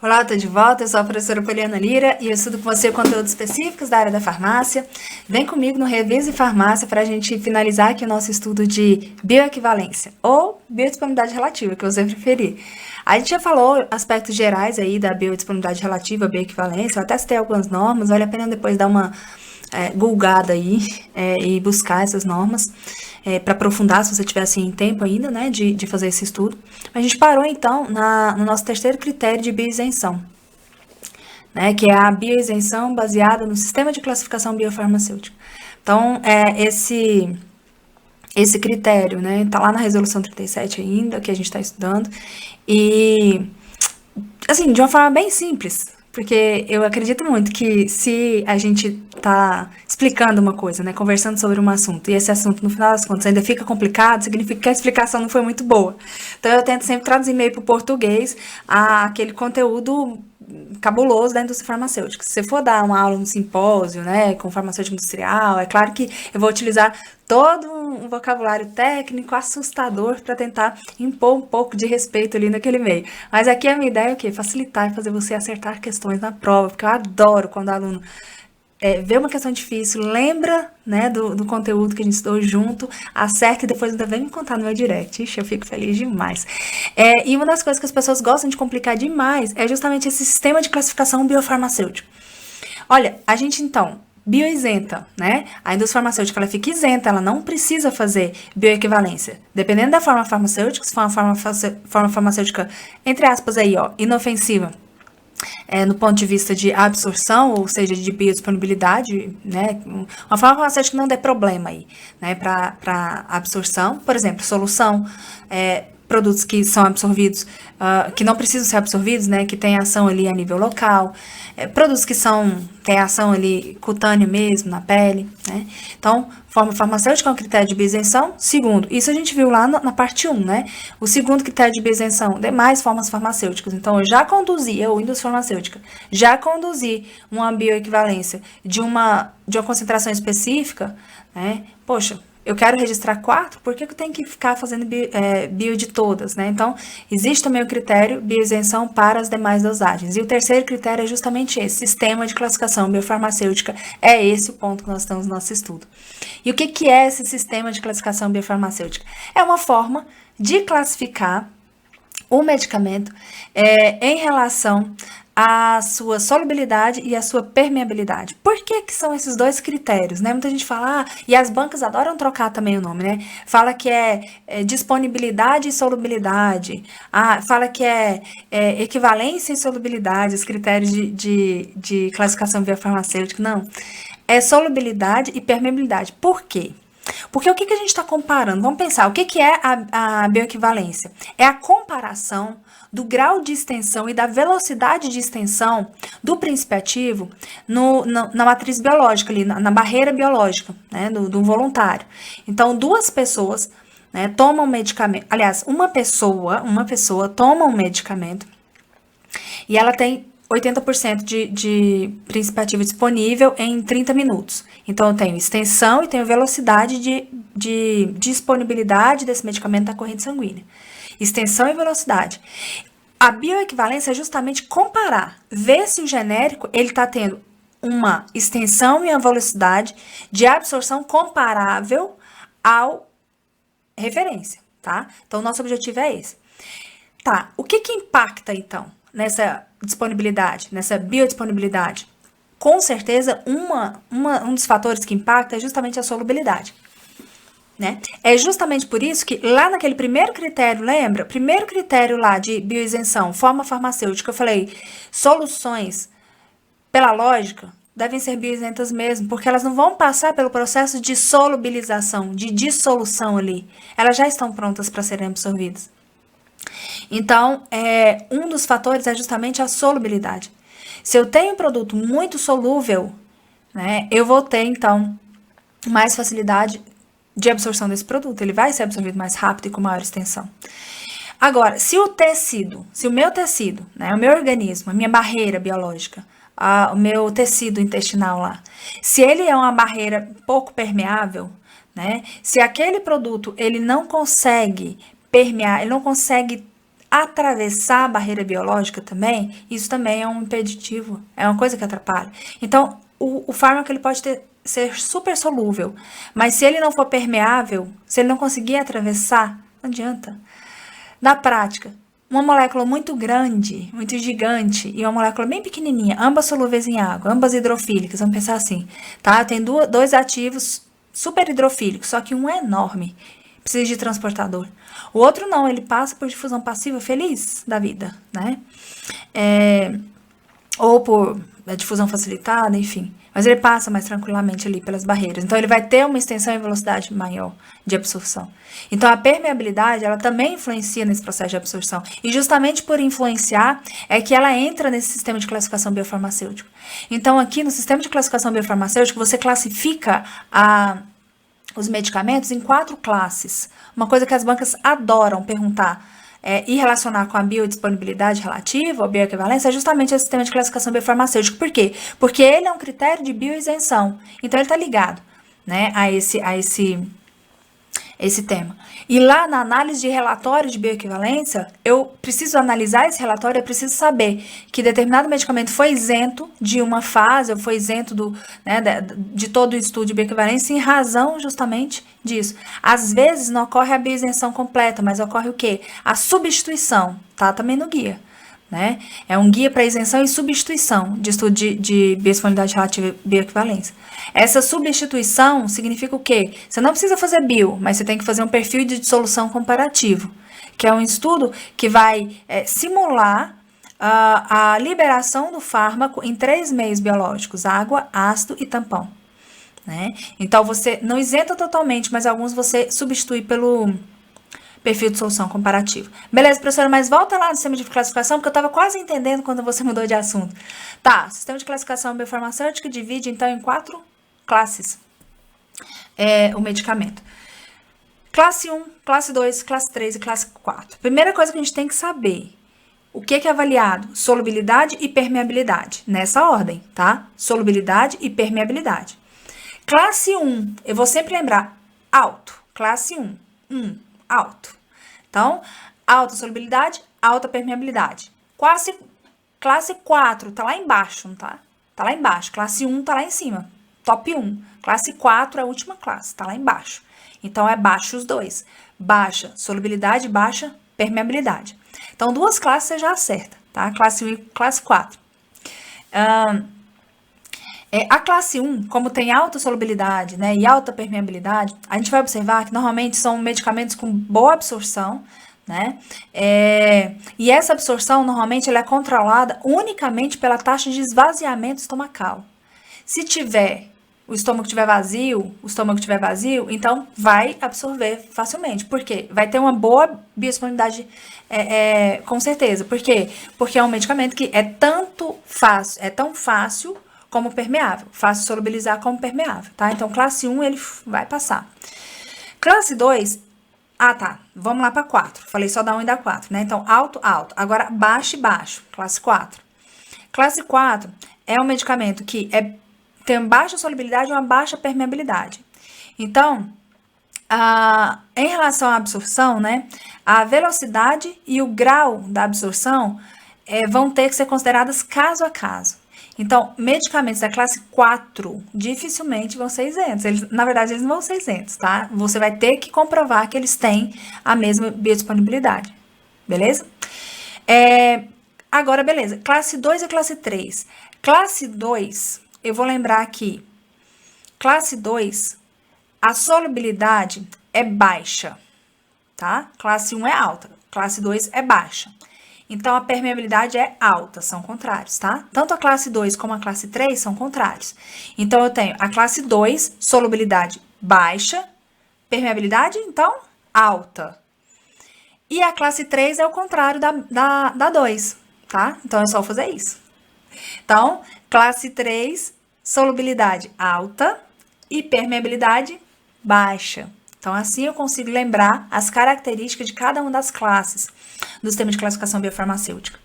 Olá, eu tô de volta, eu sou a professora Poliana Lira e eu estudo com você conteúdos específicos da área da farmácia. Vem comigo no Revise Farmácia para a gente finalizar aqui o nosso estudo de bioequivalência ou biodisponibilidade relativa, que você preferir. A gente já falou aspectos gerais aí da biodisponibilidade relativa, bioequivalência, eu até citei algumas normas, vale a pena depois dar uma gulgada aí e buscar essas normas para aprofundar, se você tiver assim tempo ainda, né, de fazer esse estudo. A gente parou então no nosso terceiro critério de bioisenção, né, que é a bioisenção baseada no sistema de classificação biofarmacêutica. Então, esse critério, né, tá lá na resolução 37 ainda, que a gente está estudando, e assim, de uma forma bem simples, porque eu acredito muito que se a gente tá explicando uma coisa, né, conversando sobre um assunto, e esse assunto, no final das contas, ainda fica complicado, significa que a explicação não foi muito boa. Então, eu tento sempre traduzir meio para o português aquele conteúdo cabuloso da indústria farmacêutica. Se você for dar uma aula no simpósio, né, com farmacêutica industrial, é claro que eu vou utilizar todo um vocabulário técnico assustador para tentar impor um pouco de respeito ali naquele meio. Mas aqui a minha ideia é o quê? Facilitar e fazer você acertar questões na prova, porque eu adoro quando o aluno vê uma questão difícil, lembra, né, do conteúdo que a gente estudou junto, acerta e depois ainda vem me contar no meu direct. Ixi, eu fico feliz demais. E uma das coisas que as pessoas gostam de complicar demais é justamente esse sistema de classificação biofarmacêutico. Olha, a gente então bioisenta, né? A indústria farmacêutica, ela fica isenta, ela não precisa fazer bioequivalência. Dependendo da forma farmacêutica, se for uma forma farmacêutica, entre aspas aí, ó, inofensiva, no ponto de vista de absorção, ou seja, de biodisponibilidade, né, uma forma farmacêutica que não dê problema aí, né, para absorção, por exemplo, solução, produtos que são absorvidos, que não precisam ser absorvidos, né, que tem ação ali a nível local, produtos que têm ação ali cutânea mesmo, na pele, né. Então, forma farmacêutica é um critério de bioisenção. Segundo, isso a gente viu lá na parte 1, né, o segundo critério de bioisenção, demais formas farmacêuticas. Então, eu, indústria farmacêutica, já conduzi uma bioequivalência de uma concentração específica, né, poxa, eu quero registrar 4, por que eu tenho que ficar fazendo bio de todas, né? Então, existe também o critério bioisenção para as demais dosagens. E o terceiro critério é justamente esse, sistema de classificação biofarmacêutica. É esse o ponto que nós estamos no nosso estudo. E o que é esse sistema de classificação biofarmacêutica? É uma forma de classificar o medicamento em relação à sua solubilidade e à sua permeabilidade. Por que são esses dois critérios, né? Muita gente fala, e as bancas adoram trocar também o nome, né? Fala que é disponibilidade e solubilidade, fala que é equivalência e solubilidade, os critérios de classificação biofarmacêutica. Não, é solubilidade e permeabilidade. Por quê? Porque o que a gente está comparando? Vamos pensar, o que é a bioequivalência? É a comparação do grau de extensão e da velocidade de extensão do princípio ativo na matriz biológica, ali, na barreira biológica, né, do voluntário. Então, duas pessoas, né, tomam medicamento, aliás, uma pessoa toma um medicamento e ela tem 80% de princípio ativo disponível em 30 minutos. Então, eu tenho extensão e tenho velocidade de disponibilidade desse medicamento na corrente sanguínea. Extensão e velocidade. A bioequivalência é justamente comparar, ver se o genérico ele está tendo uma extensão e uma velocidade de absorção comparável ao referência, tá? Então, o nosso objetivo é esse. Tá, o que impacta, então, nessa disponibilidade, nessa biodisponibilidade? Com certeza, um dos fatores que impacta é justamente a solubilidade, né? É justamente por isso que lá naquele primeiro critério, lembra? Primeiro critério lá de bioisenção, forma farmacêutica, eu falei, soluções, pela lógica, devem ser bioisentas mesmo, porque elas não vão passar pelo processo de solubilização, de dissolução ali. Elas já estão prontas para serem absorvidas. Então, um dos fatores é justamente a solubilidade. Se eu tenho um produto muito solúvel, né, eu vou ter, então, mais facilidade de absorção desse produto. Ele vai ser absorvido mais rápido e com maior extensão. Agora, se o meu tecido, né, o meu organismo, a minha barreira biológica, o meu tecido intestinal lá, se ele é uma barreira pouco permeável, né, se aquele produto ele não consegue permear, ele não consegue atravessar a barreira biológica também, isso também é um impeditivo, é uma coisa que atrapalha. Então, o fármaco ele pode ser super solúvel, mas se ele não for permeável, se ele não conseguir atravessar, não adianta. Na prática, uma molécula muito grande, muito gigante, e uma molécula bem pequenininha, ambas solúveis em água, ambas hidrofílicas, vamos pensar assim, tá? Tem dois ativos super hidrofílicos, só que um é enorme, precisa de transportador. O outro não, ele passa por difusão passiva feliz da vida, né? Ou por difusão facilitada, enfim. Mas ele passa mais tranquilamente ali pelas barreiras. Então, ele vai ter uma extensão e velocidade maior de absorção. Então, a permeabilidade, ela também influencia nesse processo de absorção. E justamente por influenciar, é que ela entra nesse sistema de classificação biofarmacêutico. Então, aqui no sistema de classificação biofarmacêutico, você classifica os medicamentos em 4 classes. Uma coisa que as bancas adoram perguntar e relacionar com a biodisponibilidade relativa, ou bioequivalência, é justamente o sistema de classificação biofarmacêutico. Por quê? Porque ele é um critério de bioisenção. Então, ele está ligado, né, a esse tema. E lá na análise de relatório de bioequivalência, eu preciso analisar esse relatório, eu preciso saber que determinado medicamento foi isento de uma fase, ou foi isento de todo o estudo de bioequivalência em razão justamente disso. Às vezes não ocorre a bioisenção completa, mas ocorre o quê? A substituição, tá também no guia. Né? É um guia para isenção e substituição de estudo de biodisponibilidade relativa e bioequivalência. Essa substituição significa o quê? Você não precisa fazer bio, mas você tem que fazer um perfil de dissolução comparativo, que é um estudo que vai simular a liberação do fármaco em 3 meios biológicos: água, ácido e tampão. Né? Então, você não isenta totalmente, mas alguns você substitui pelo perfil de solução comparativo. Beleza, professora, mas volta lá no sistema de classificação, porque eu estava quase entendendo quando você mudou de assunto. Tá, sistema de classificação biofarmacêutica divide, então, em 4 classes o medicamento. Classe 1, classe 2, classe 3 e classe 4. Primeira coisa que a gente tem que saber, o que é avaliado? Solubilidade e permeabilidade, nessa ordem, tá? Solubilidade e permeabilidade. Classe 1, eu vou sempre lembrar, alto. Classe 1, alto. Então, alta solubilidade, alta permeabilidade. Classe 4 tá lá embaixo, não tá? Tá lá embaixo. Classe 1 tá lá em cima. Top 1. Classe 4 é a última classe, tá lá embaixo. Então, é baixo os dois. Baixa solubilidade, baixa permeabilidade. Então, 2 classes você já acerta, tá? Classe 1 e classe 4. A classe 1, como tem alta solubilidade, né, e alta permeabilidade, a gente vai observar que normalmente são medicamentos com boa absorção, né, e essa absorção normalmente ela é controlada unicamente pela taxa de esvaziamento estomacal. Se o estômago estiver vazio, então vai absorver facilmente. Por quê? Vai ter uma boa biodisponibilidade, com certeza. Por quê? Porque é um medicamento que é tão fácil como permeável. Fácil de solubilizar como permeável, tá? Então, classe 1, ele vai passar. Classe 2, tá. Vamos lá para 4. Falei só da 1 e da 4, né? Então, alto, alto. Agora, baixo e baixo. Classe 4. Classe 4 é um medicamento que tem baixa solubilidade e uma baixa permeabilidade. Então, em relação à absorção, né, a velocidade e o grau da absorção vão ter que ser consideradas caso a caso. Então, medicamentos da classe 4 dificilmente vão ser isentos. Na verdade, eles não vão ser isentos, tá? Você vai ter que comprovar que eles têm a mesma biodisponibilidade. Beleza? Agora, beleza. Classe 2 e classe 3. Classe 2, eu vou lembrar aqui. Classe 2, a solubilidade é baixa, tá? Classe 1 é alta, classe 2 é baixa. Então, a permeabilidade é alta, são contrários, tá? Tanto a classe 2 como a classe 3 são contrários. Então, eu tenho a classe 2, solubilidade baixa, permeabilidade, então, alta. E a classe 3 é o contrário da 2, tá? Então, é só fazer isso. Então, classe 3, solubilidade alta e permeabilidade baixa. Então, assim eu consigo lembrar as características de cada uma das classes do sistema de classificação biofarmacêutica.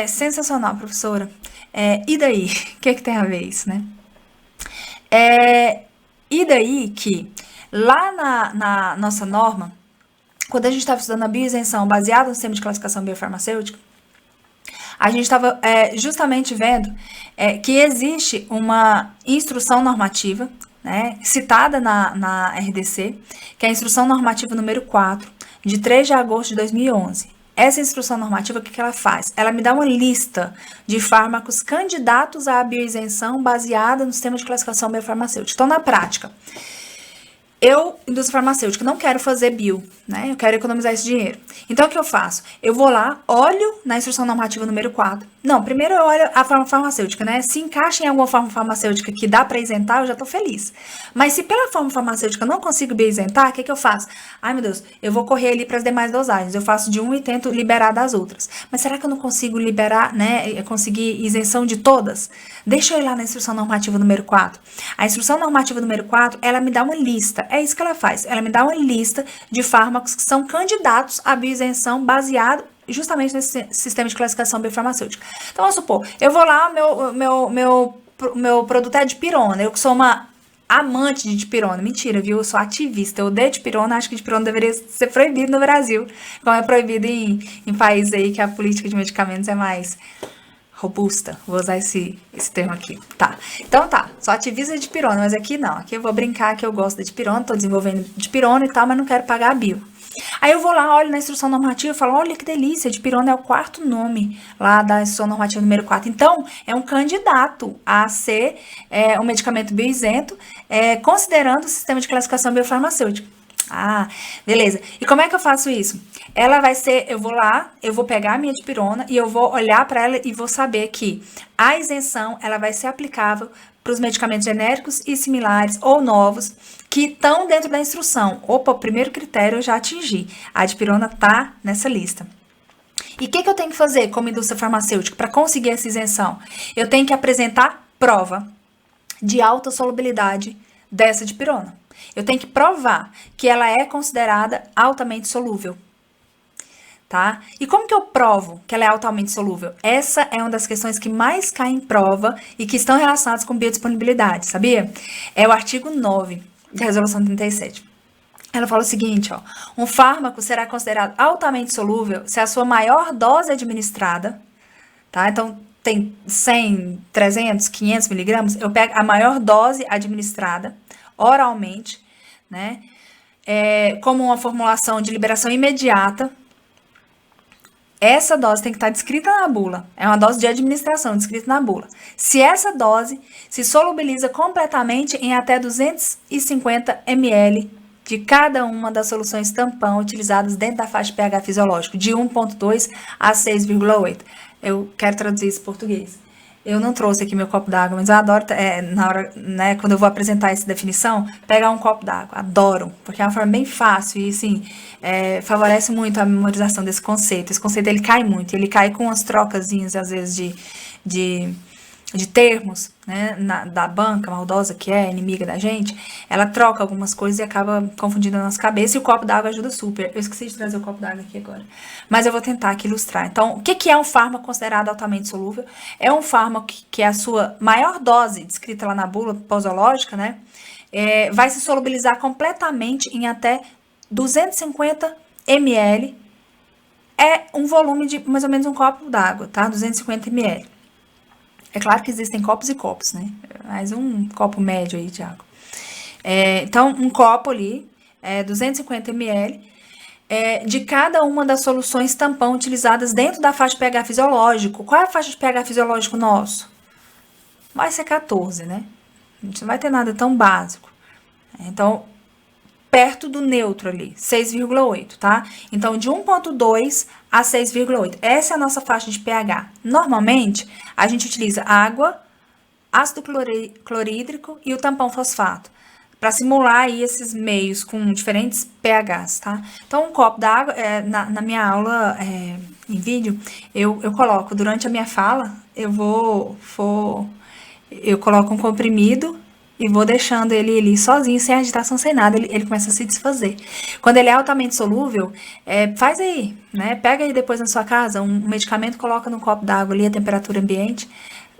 Sensacional, professora. E daí? O que tem a ver isso, né? E daí que lá na nossa norma, quando a gente estava estudando a bioisenção baseada no sistema de classificação biofarmacêutica, a gente estava justamente vendo que existe uma instrução normativa, né, citada na RDC, que é a instrução normativa número 4, de 3 de agosto de 2011. Essa instrução normativa, o que ela faz? Ela me dá uma lista de fármacos candidatos à bioisenção baseada no sistema de classificação biofarmacêutica. Então, na prática, eu, indústria farmacêutica, não quero fazer bio, né? Eu quero economizar esse dinheiro. Então, o que eu faço? Eu vou lá, olho na instrução normativa número 4. Não, primeiro eu olho a forma farmacêutica, né? Se encaixa em alguma forma farmacêutica que dá para isentar, eu já tô feliz. Mas se pela forma farmacêutica eu não consigo bioisentar, o que eu faço? Ai, meu Deus, eu vou correr ali para as demais dosagens. Eu faço de um e tento liberar das outras. Mas será que eu não consigo liberar, né? Conseguir isenção de todas? Deixa eu ir lá na instrução normativa número 4. A instrução normativa número 4, ela me dá uma lista. É isso que ela faz. Ela me dá uma lista de fármacos que são candidatos à bioisenção baseado justamente nesse sistema de classificação biofarmacêutica. Então, vamos supor, eu vou lá, meu produto é dipirona. Eu que sou uma amante de dipirona. Mentira, viu? Eu sou ativista. Eu odeio dipirona. Acho que dipirona deveria ser proibido no Brasil, como é proibido em países aí que a política de medicamentos é mais robusta, vou usar esse termo aqui, tá? Então tá, sou ativista de dipirona, mas aqui não, aqui eu vou brincar que eu gosto de dipirona, tô desenvolvendo dipirona e tal, mas não quero pagar a bio. Aí eu vou lá, olho na instrução normativa e falo, olha que delícia, dipirona é o 4º nome lá da instrução normativa número 4. Então, é um candidato a ser um medicamento bioisento, considerando o sistema de classificação biofarmacêutica. Ah, beleza. E como é que eu faço isso? Ela vai ser, eu vou lá, eu vou pegar a minha dipirona e eu vou olhar para ela e vou saber que a isenção, ela vai ser aplicável para os medicamentos genéricos e similares ou novos que estão dentro da instrução. Opa, o primeiro critério eu já atingi. A dipirona tá nessa lista. E o que eu tenho que fazer como indústria farmacêutica para conseguir essa isenção? Eu tenho que apresentar prova de alta solubilidade dessa dipirona. Eu tenho que provar que ela é considerada altamente solúvel, tá? E como que eu provo que ela é altamente solúvel? Essa é uma das questões que mais cai em prova e que estão relacionadas com biodisponibilidade, sabia? É o artigo 9 da Resolução 37. Ela fala o seguinte, ó, um fármaco será considerado altamente solúvel se a sua maior dose administrada, tá? Então, tem 100, 300, 500 miligramas, eu pego a maior dose administrada oralmente, né, como uma formulação de liberação imediata. Essa dose tem que estar descrita na bula. É uma dose de administração descrita na bula. Se essa dose se solubiliza completamente em até 250 ml de cada uma das soluções tampão utilizadas dentro da faixa de pH fisiológico, de 1,2 a 6,8. Eu quero traduzir isso em português. Eu não trouxe aqui meu copo d'água, mas eu adoro, na hora, né, quando eu vou apresentar essa definição, pegar um copo d'água. Adoro, porque é uma forma bem fácil e, assim, favorece muito a memorização desse conceito. Esse conceito, ele cai muito, ele cai com umas trocazinhas, às vezes, de de termos, né, da banca maldosa, que é inimiga da gente, ela troca algumas coisas e acaba confundindo a nossa cabeça, e o copo d'água ajuda super. Eu esqueci de trazer o copo d'água aqui agora, mas eu vou tentar aqui ilustrar. Então, o que é um fármaco considerado altamente solúvel? É um fármaco que a sua maior dose, descrita lá na bula posológica, né, vai se solubilizar completamente em até 250 ml, é um volume de mais ou menos um copo d'água, tá? 250 ml. É claro que existem copos e copos, né? Mas um copo médio aí de água. Então, um copo ali, 250 ml, de cada uma das soluções tampão utilizadas dentro da faixa de pH fisiológico. Qual é a faixa de pH fisiológico nosso? Vai ser 14, né? A gente não vai ter nada tão básico. Então, perto do neutro ali, 6,8, tá? Então, de 1,2 a 6,8. Essa é a nossa faixa de pH. Normalmente, a gente utiliza água, ácido clorídrico e o tampão fosfato, para simular aí esses meios com diferentes pHs, tá? Então, um copo d'água, na minha aula em vídeo, eu coloco, durante a minha fala, eu coloco um comprimido e vou deixando ele ali sozinho, sem agitação, sem nada, ele começa a se desfazer. Quando ele é altamente solúvel, faz aí, né? Pega aí depois na sua casa um medicamento, coloca num copo d'água ali, a temperatura ambiente.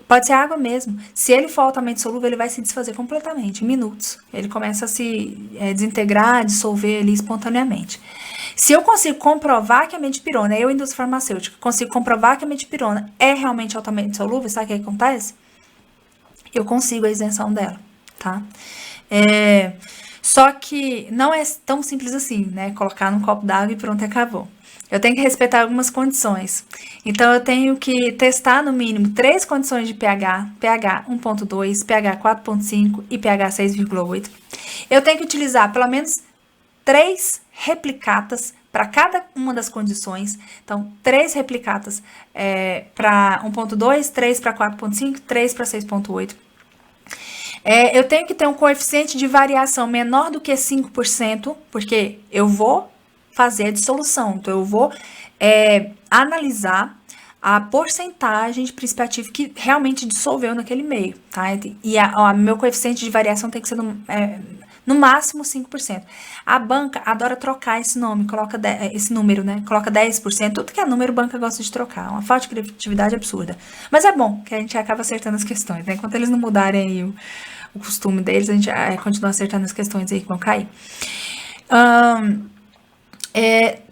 Pode ser água mesmo. Se ele for altamente solúvel, ele vai se desfazer completamente, em minutos. Ele começa a se desintegrar, dissolver ali espontaneamente. Se eu consigo comprovar que a metipirona, eu, indústria farmacêutica, consigo comprovar que a metipirona é realmente altamente solúvel, sabe o que acontece? Eu consigo a isenção dela, tá? Só que não é tão simples assim, né? Colocar num copo d'água e pronto, acabou. Eu tenho que respeitar algumas condições. Então, eu tenho que testar no mínimo 3 condições de pH, pH 1.2, pH 4.5 e pH 6,8. Eu tenho que utilizar pelo menos 3 replicatas para cada uma das condições. Então, 3 replicatas para 1.2, 3 para 4.5, 3 para 6.8. Eu tenho que ter um coeficiente de variação menor do que 5%, porque eu vou fazer a dissolução. Então, eu vou analisar a porcentagem de princípio ativo que realmente dissolveu naquele meio, tá? E meu coeficiente de variação tem que ser no máximo 5%. A banca adora trocar esse nome, coloca esse número, né? Coloca 10%, tudo que é número, a banca gosta de trocar. Uma falta de criatividade absurda. Mas é bom, que a gente acaba acertando as questões, né? Enquanto eles não mudarem aí o costume deles, a gente continua acertando as questões aí que vão cair.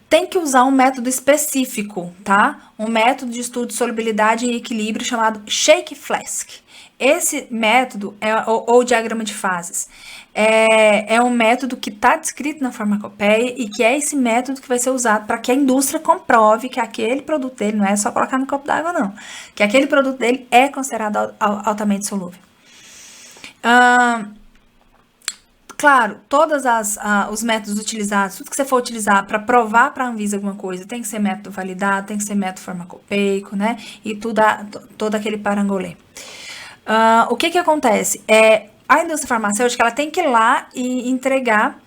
Tem que usar um método específico, tá? Um método de estudo de solubilidade e equilíbrio chamado Shake Flask. Esse método, ou diagrama de fases, é um método que está descrito na farmacopeia e que é esse método que vai ser usado para que a indústria comprove que aquele produto dele, não é só colocar no copo d'água, não, que aquele produto dele é considerado altamente solúvel. Claro, todos os métodos utilizados, tudo que você for utilizar para provar para a Anvisa alguma coisa, tem que ser método validado, tem que ser método farmacopeico, né? E todo aquele parangolê. O que acontece? A indústria farmacêutica, ela tem que ir lá e entregar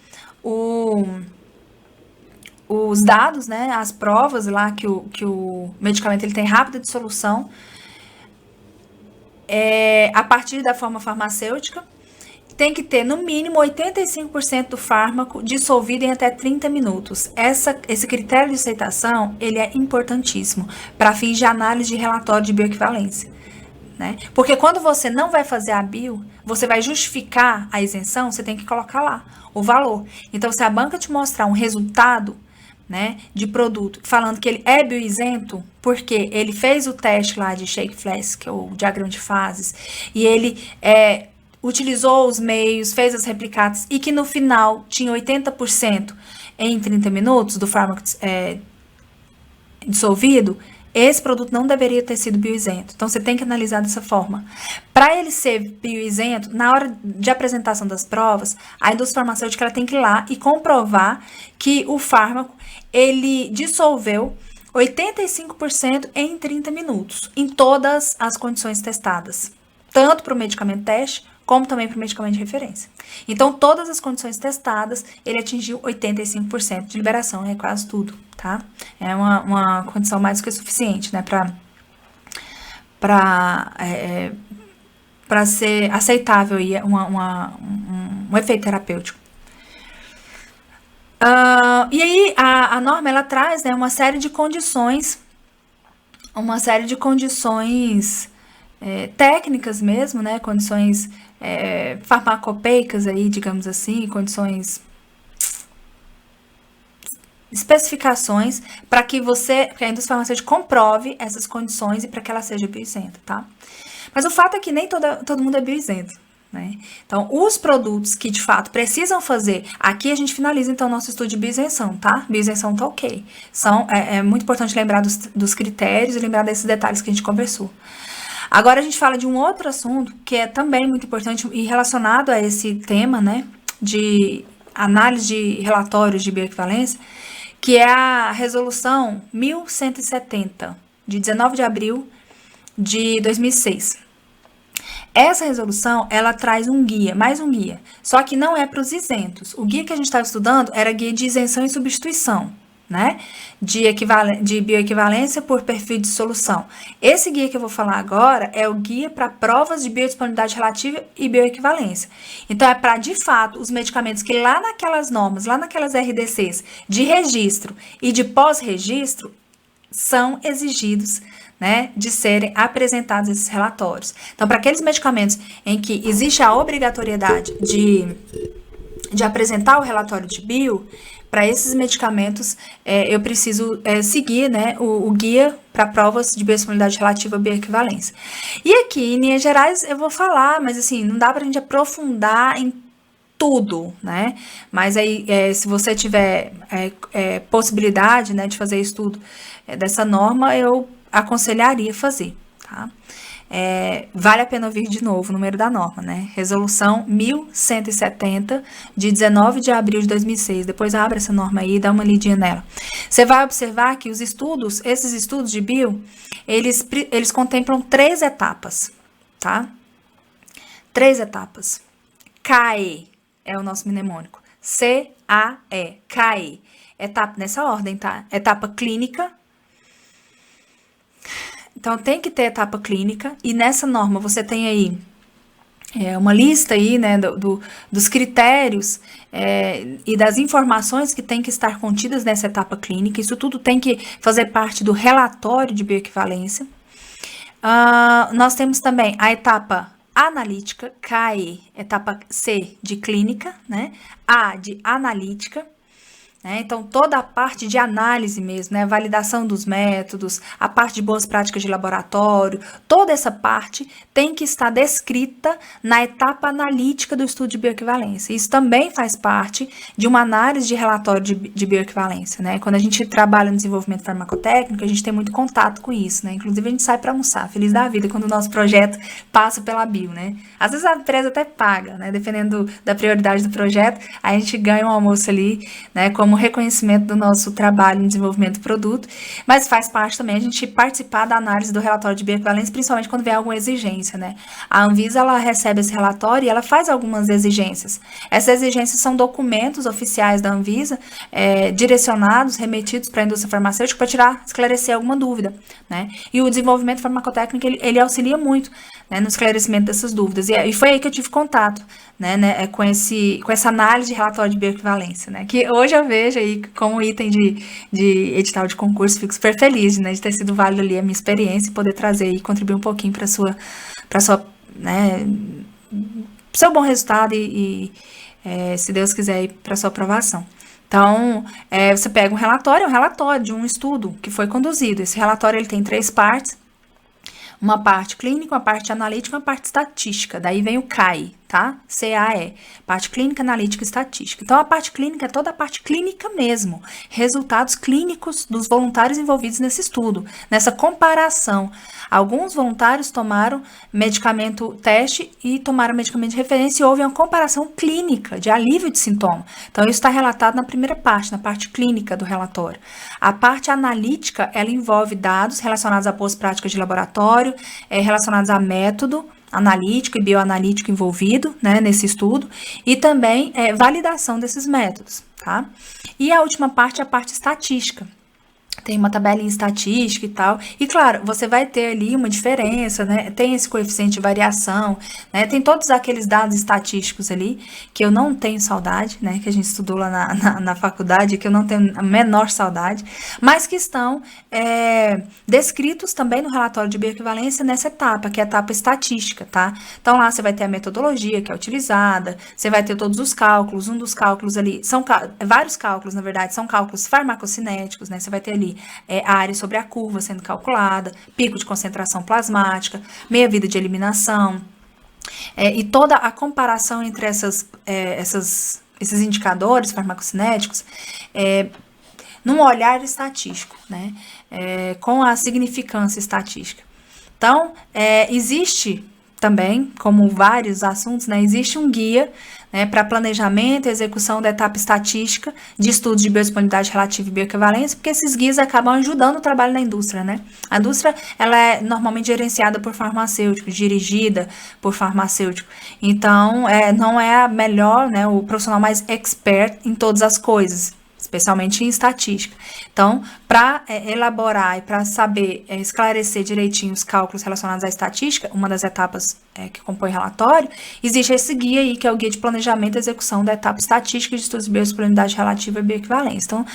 os dados, né? As provas lá que o medicamento ele tem rápida dissolução a partir da forma farmacêutica. Tem que ter, no mínimo, 85% do fármaco dissolvido em até 30 minutos. Esse critério de aceitação, ele é importantíssimo para fins de análise de relatório de bioequivalência, né? Porque quando você não vai fazer a bio, você vai justificar a isenção, você tem que colocar lá o valor. Então, se a banca te mostrar um resultado, né, de produto, falando que ele é bioisento, porque ele fez o teste lá de Shake Flask, ou diagrama de fases, e ele utilizou os meios, fez as replicatas, e que no final tinha 80% em 30 minutos do fármaco dissolvido, esse produto não deveria ter sido bioisento. Então, você tem que analisar dessa forma. Para ele ser bioisento, na hora de apresentação das provas, a indústria farmacêutica ela tem que ir lá e comprovar que o fármaco, ele dissolveu 85% em 30 minutos, em todas as condições testadas. Tanto para o medicamento teste, como também para o medicamento de referência. Então, todas as condições testadas, ele atingiu 85% de liberação, é quase tudo, tá? É uma condição mais do que suficiente, né, para para ser aceitável e um efeito terapêutico. E aí a norma ela traz, né, uma série de condições técnicas mesmo, né, condições farmacopeicas aí, digamos assim, condições, especificações para que a indústria farmacêutica comprove essas condições e para que ela seja bioisenta, tá? Mas o fato é que nem todo mundo é bioisento, né? Então, os produtos que de fato precisam fazer, aqui a gente finaliza então o nosso estudo de bioisenção, tá? Bioisenção tá ok. É muito importante lembrar dos critérios e lembrar desses detalhes que a gente conversou. Agora a gente fala de um outro assunto que é também muito importante e relacionado a esse tema, né? De análise de relatórios de bioequivalência, que é a resolução 1170, de 19 de abril de 2006. Essa resolução, ela traz um guia, mais um guia, só que não é para os isentos. O guia que a gente estava estudando era guia de isenção e substituição, né? De bioequivalência por perfil de solução. Esse guia que eu vou falar agora é o guia para provas de biodisponibilidade relativa e bioequivalência. Então, é para, de fato, os medicamentos que lá naquelas normas, lá naquelas RDCs de registro e de pós-registro, são exigidos, né, de serem apresentados esses relatórios. Então, para aqueles medicamentos em que existe a obrigatoriedade de apresentar o relatório de bio, para esses medicamentos eu preciso seguir, né, o guia para provas de biodisponibilidade relativa à bioequivalência. E aqui, em linhas gerais, eu vou falar, mas assim, não dá para a gente aprofundar em tudo, né? Mas aí, se você tiver possibilidade, né, de fazer estudo dessa norma, eu aconselharia fazer, tá? Vale a pena ouvir de novo o número da norma, né? Resolução 1170, de 19 de abril de 2006. Depois abre essa norma aí e dá uma lidinha nela. Você vai observar que esses estudos de bio, eles contemplam 3 etapas, tá? 3 etapas. CAE é o nosso mnemônico. C-A-E, CAE. Etapa, nessa ordem, tá? Etapa clínica. Então, tem que ter etapa clínica, e nessa norma você tem aí uma lista aí, né, dos critérios e das informações que tem que estar contidas nessa etapa clínica. Isso tudo tem que fazer parte do relatório de bioequivalência. Nós temos também a etapa analítica, CAE, etapa C de clínica, né, A de analítica. Então, toda a parte de análise mesmo, né, validação dos métodos, a parte de boas práticas de laboratório, toda essa parte tem que estar descrita na etapa analítica do estudo de bioequivalência. Isso também faz parte de uma análise de relatório de bioequivalência, né? Quando a gente trabalha no desenvolvimento farmacotécnico, a gente tem muito contato com isso, né? Inclusive, a gente sai para almoçar, feliz da vida, quando o nosso projeto passa pela bio, né? Às vezes a empresa até paga, né? Dependendo da prioridade do projeto, a gente ganha um almoço ali, né? Como reconhecimento do nosso trabalho em desenvolvimento do produto, mas faz parte também a gente participar da análise do relatório de bioequivalência, principalmente quando vem alguma exigência, né? A Anvisa, ela recebe esse relatório e ela faz algumas exigências. Essas exigências são documentos oficiais da Anvisa, direcionados, remetidos para a indústria farmacêutica para esclarecer alguma dúvida, né? E o desenvolvimento farmacotécnico, ele auxilia muito, né, no esclarecimento dessas dúvidas. E foi aí que eu tive contato, né, com essa análise de relatório de bioequivalência, né, que hoje eu vejo aí como item de edital de concurso. Fico super feliz, né, de ter sido válido ali a minha experiência e poder trazer e contribuir um pouquinho para sua, né, seu bom resultado e se Deus quiser, para sua aprovação. Então, você pega um relatório de um estudo que foi conduzido. Esse relatório ele tem 3 partes. Uma parte clínica, uma parte analítica, uma parte estatística. Daí vem o CAE, tá? C-A-E. Parte clínica, analítica e estatística. Então, a parte clínica é toda a parte clínica mesmo. Resultados clínicos dos voluntários envolvidos nesse estudo. Nessa comparação. Alguns voluntários tomaram medicamento teste e tomaram medicamento de referência e houve uma comparação clínica de alívio de sintoma. Então, isso está relatado na primeira parte, na parte clínica do relatório. A parte analítica, ela envolve dados relacionados a boas práticas de laboratório, relacionados a método analítico e bioanalítico envolvido, né, nesse estudo, e também validação desses métodos, tá? E a última parte é a parte estatística. tem uma tabelinha estatística e tal. E claro, você vai ter ali uma diferença, né? Tem esse coeficiente de variação, né? Tem todos aqueles dados estatísticos ali, que eu não tenho saudade, né? Que a gente estudou lá na faculdade, que eu não tenho a menor saudade, mas que estão descritos também no relatório de bioequivalência nessa etapa, que é a etapa estatística, tá? Então lá você vai ter a metodologia que é utilizada, você vai ter todos os cálculos, um dos cálculos ali, são vários cálculos, na verdade, são cálculos farmacocinéticos, né? Você vai ter ali a área sobre a curva sendo calculada, pico de concentração plasmática, meia-vida de eliminação, e toda a comparação entre esses indicadores farmacocinéticos num olhar estatístico, né? Com a significância estatística. Então, existe também, como vários assuntos, né, existe um guia, né, para planejamento e execução da etapa estatística de estudos de biodisponibilidade relativa e bioequivalência, porque esses guias acabam ajudando o trabalho da indústria, né? A indústria, ela é normalmente gerenciada por farmacêuticos, dirigida por farmacêutico. Então, não é a melhor, né, o profissional mais expert em todas as coisas, especialmente em estatística. Então, para elaborar e para saber esclarecer direitinho os cálculos relacionados à estatística, uma das etapas que compõe o relatório, existe esse guia aí, que é o Guia de Planejamento e Execução da Etapa Estatística de Estudos de Biodisponibilidade Relativa e Bioequivalência. Então,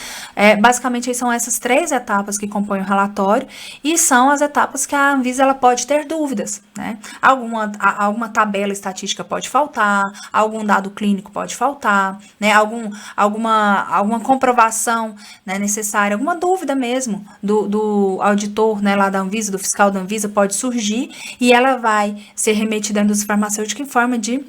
basicamente, são essas 3 etapas que compõem o relatório e são as etapas que a Anvisa ela pode ter dúvidas, né? Alguma tabela estatística pode faltar, algum dado clínico pode faltar, né? Alguma comprovação, né, necessária, alguma dúvida mesmo do auditor, né, lá da Anvisa, do fiscal da Anvisa, pode surgir e ela vai ser remetida à indústria farmacêutica em forma de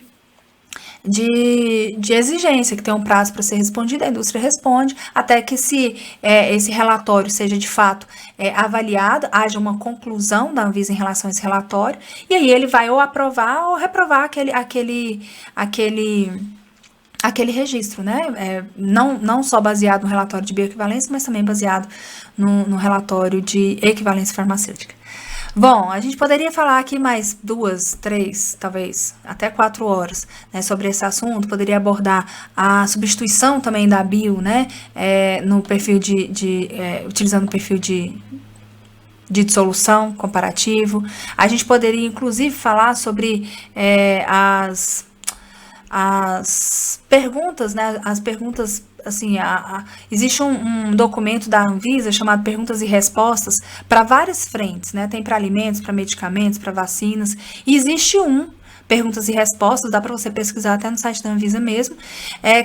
exigência, que tem um prazo para ser respondido, a indústria responde, até que esse relatório seja de fato avaliado, haja uma conclusão da Anvisa em relação a esse relatório, e aí ele vai ou aprovar ou reprovar aquele registro, né? Não só baseado no relatório de bioequivalência, mas também baseado no relatório de equivalência farmacêutica. Bom, a gente poderia falar aqui mais 2, 3, talvez até 4 horas, né, sobre esse assunto. Poderia abordar a substituição também da bio, né, no perfil utilizando o perfil de dissolução comparativo. A gente poderia, inclusive, falar sobre as perguntas, né? As perguntas, assim, existe um documento da Anvisa chamado Perguntas e Respostas para várias frentes, né? Tem para alimentos, para medicamentos, para vacinas. E existe Perguntas e Respostas, dá para você pesquisar até no site da Anvisa mesmo,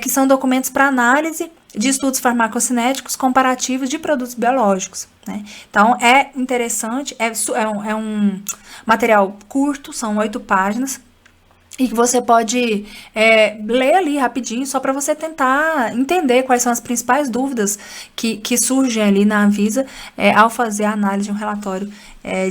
que são documentos para análise de estudos farmacocinéticos comparativos de produtos biológicos, né? Então, é interessante, é um material curto, são 8 páginas, e que você pode ler ali rapidinho, só para você tentar entender quais são as principais dúvidas que surgem ali na Anvisa ao fazer a análise de um relatório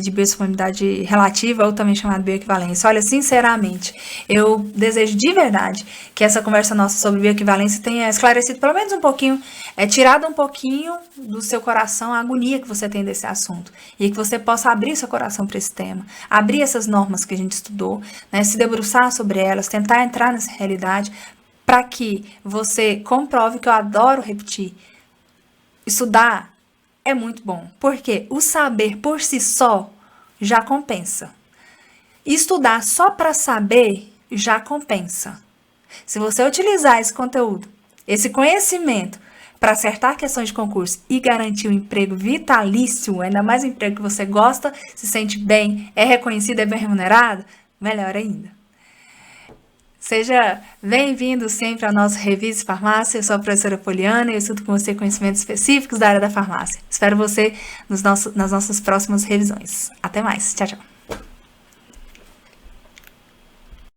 de biodisponibilidade relativa, ou também chamado bioequivalência. Olha, sinceramente, eu desejo de verdade que essa conversa nossa sobre bioequivalência tenha esclarecido pelo menos um pouquinho, tirado um pouquinho do seu coração a agonia que você tem desse assunto, e que você possa abrir seu coração para esse tema, abrir essas normas que a gente estudou, né, se debruçar sobre elas, tentar entrar nessa realidade, para que você comprove, que eu adoro repetir, estudar é muito bom, porque o saber por si só já compensa. Estudar só para saber já compensa. Se você utilizar esse conteúdo, esse conhecimento, para acertar questões de concurso e garantir um emprego vitalício, ainda mais um emprego que você gosta, se sente bem, é reconhecido, é bem remunerado, melhor ainda. Seja bem-vindo sempre ao nosso Revise Farmácia. Eu sou a professora Poliana e eu estudo com você conhecimentos específicos da área da farmácia. Espero você nas nossas próximas revisões. Até mais. Tchau, tchau.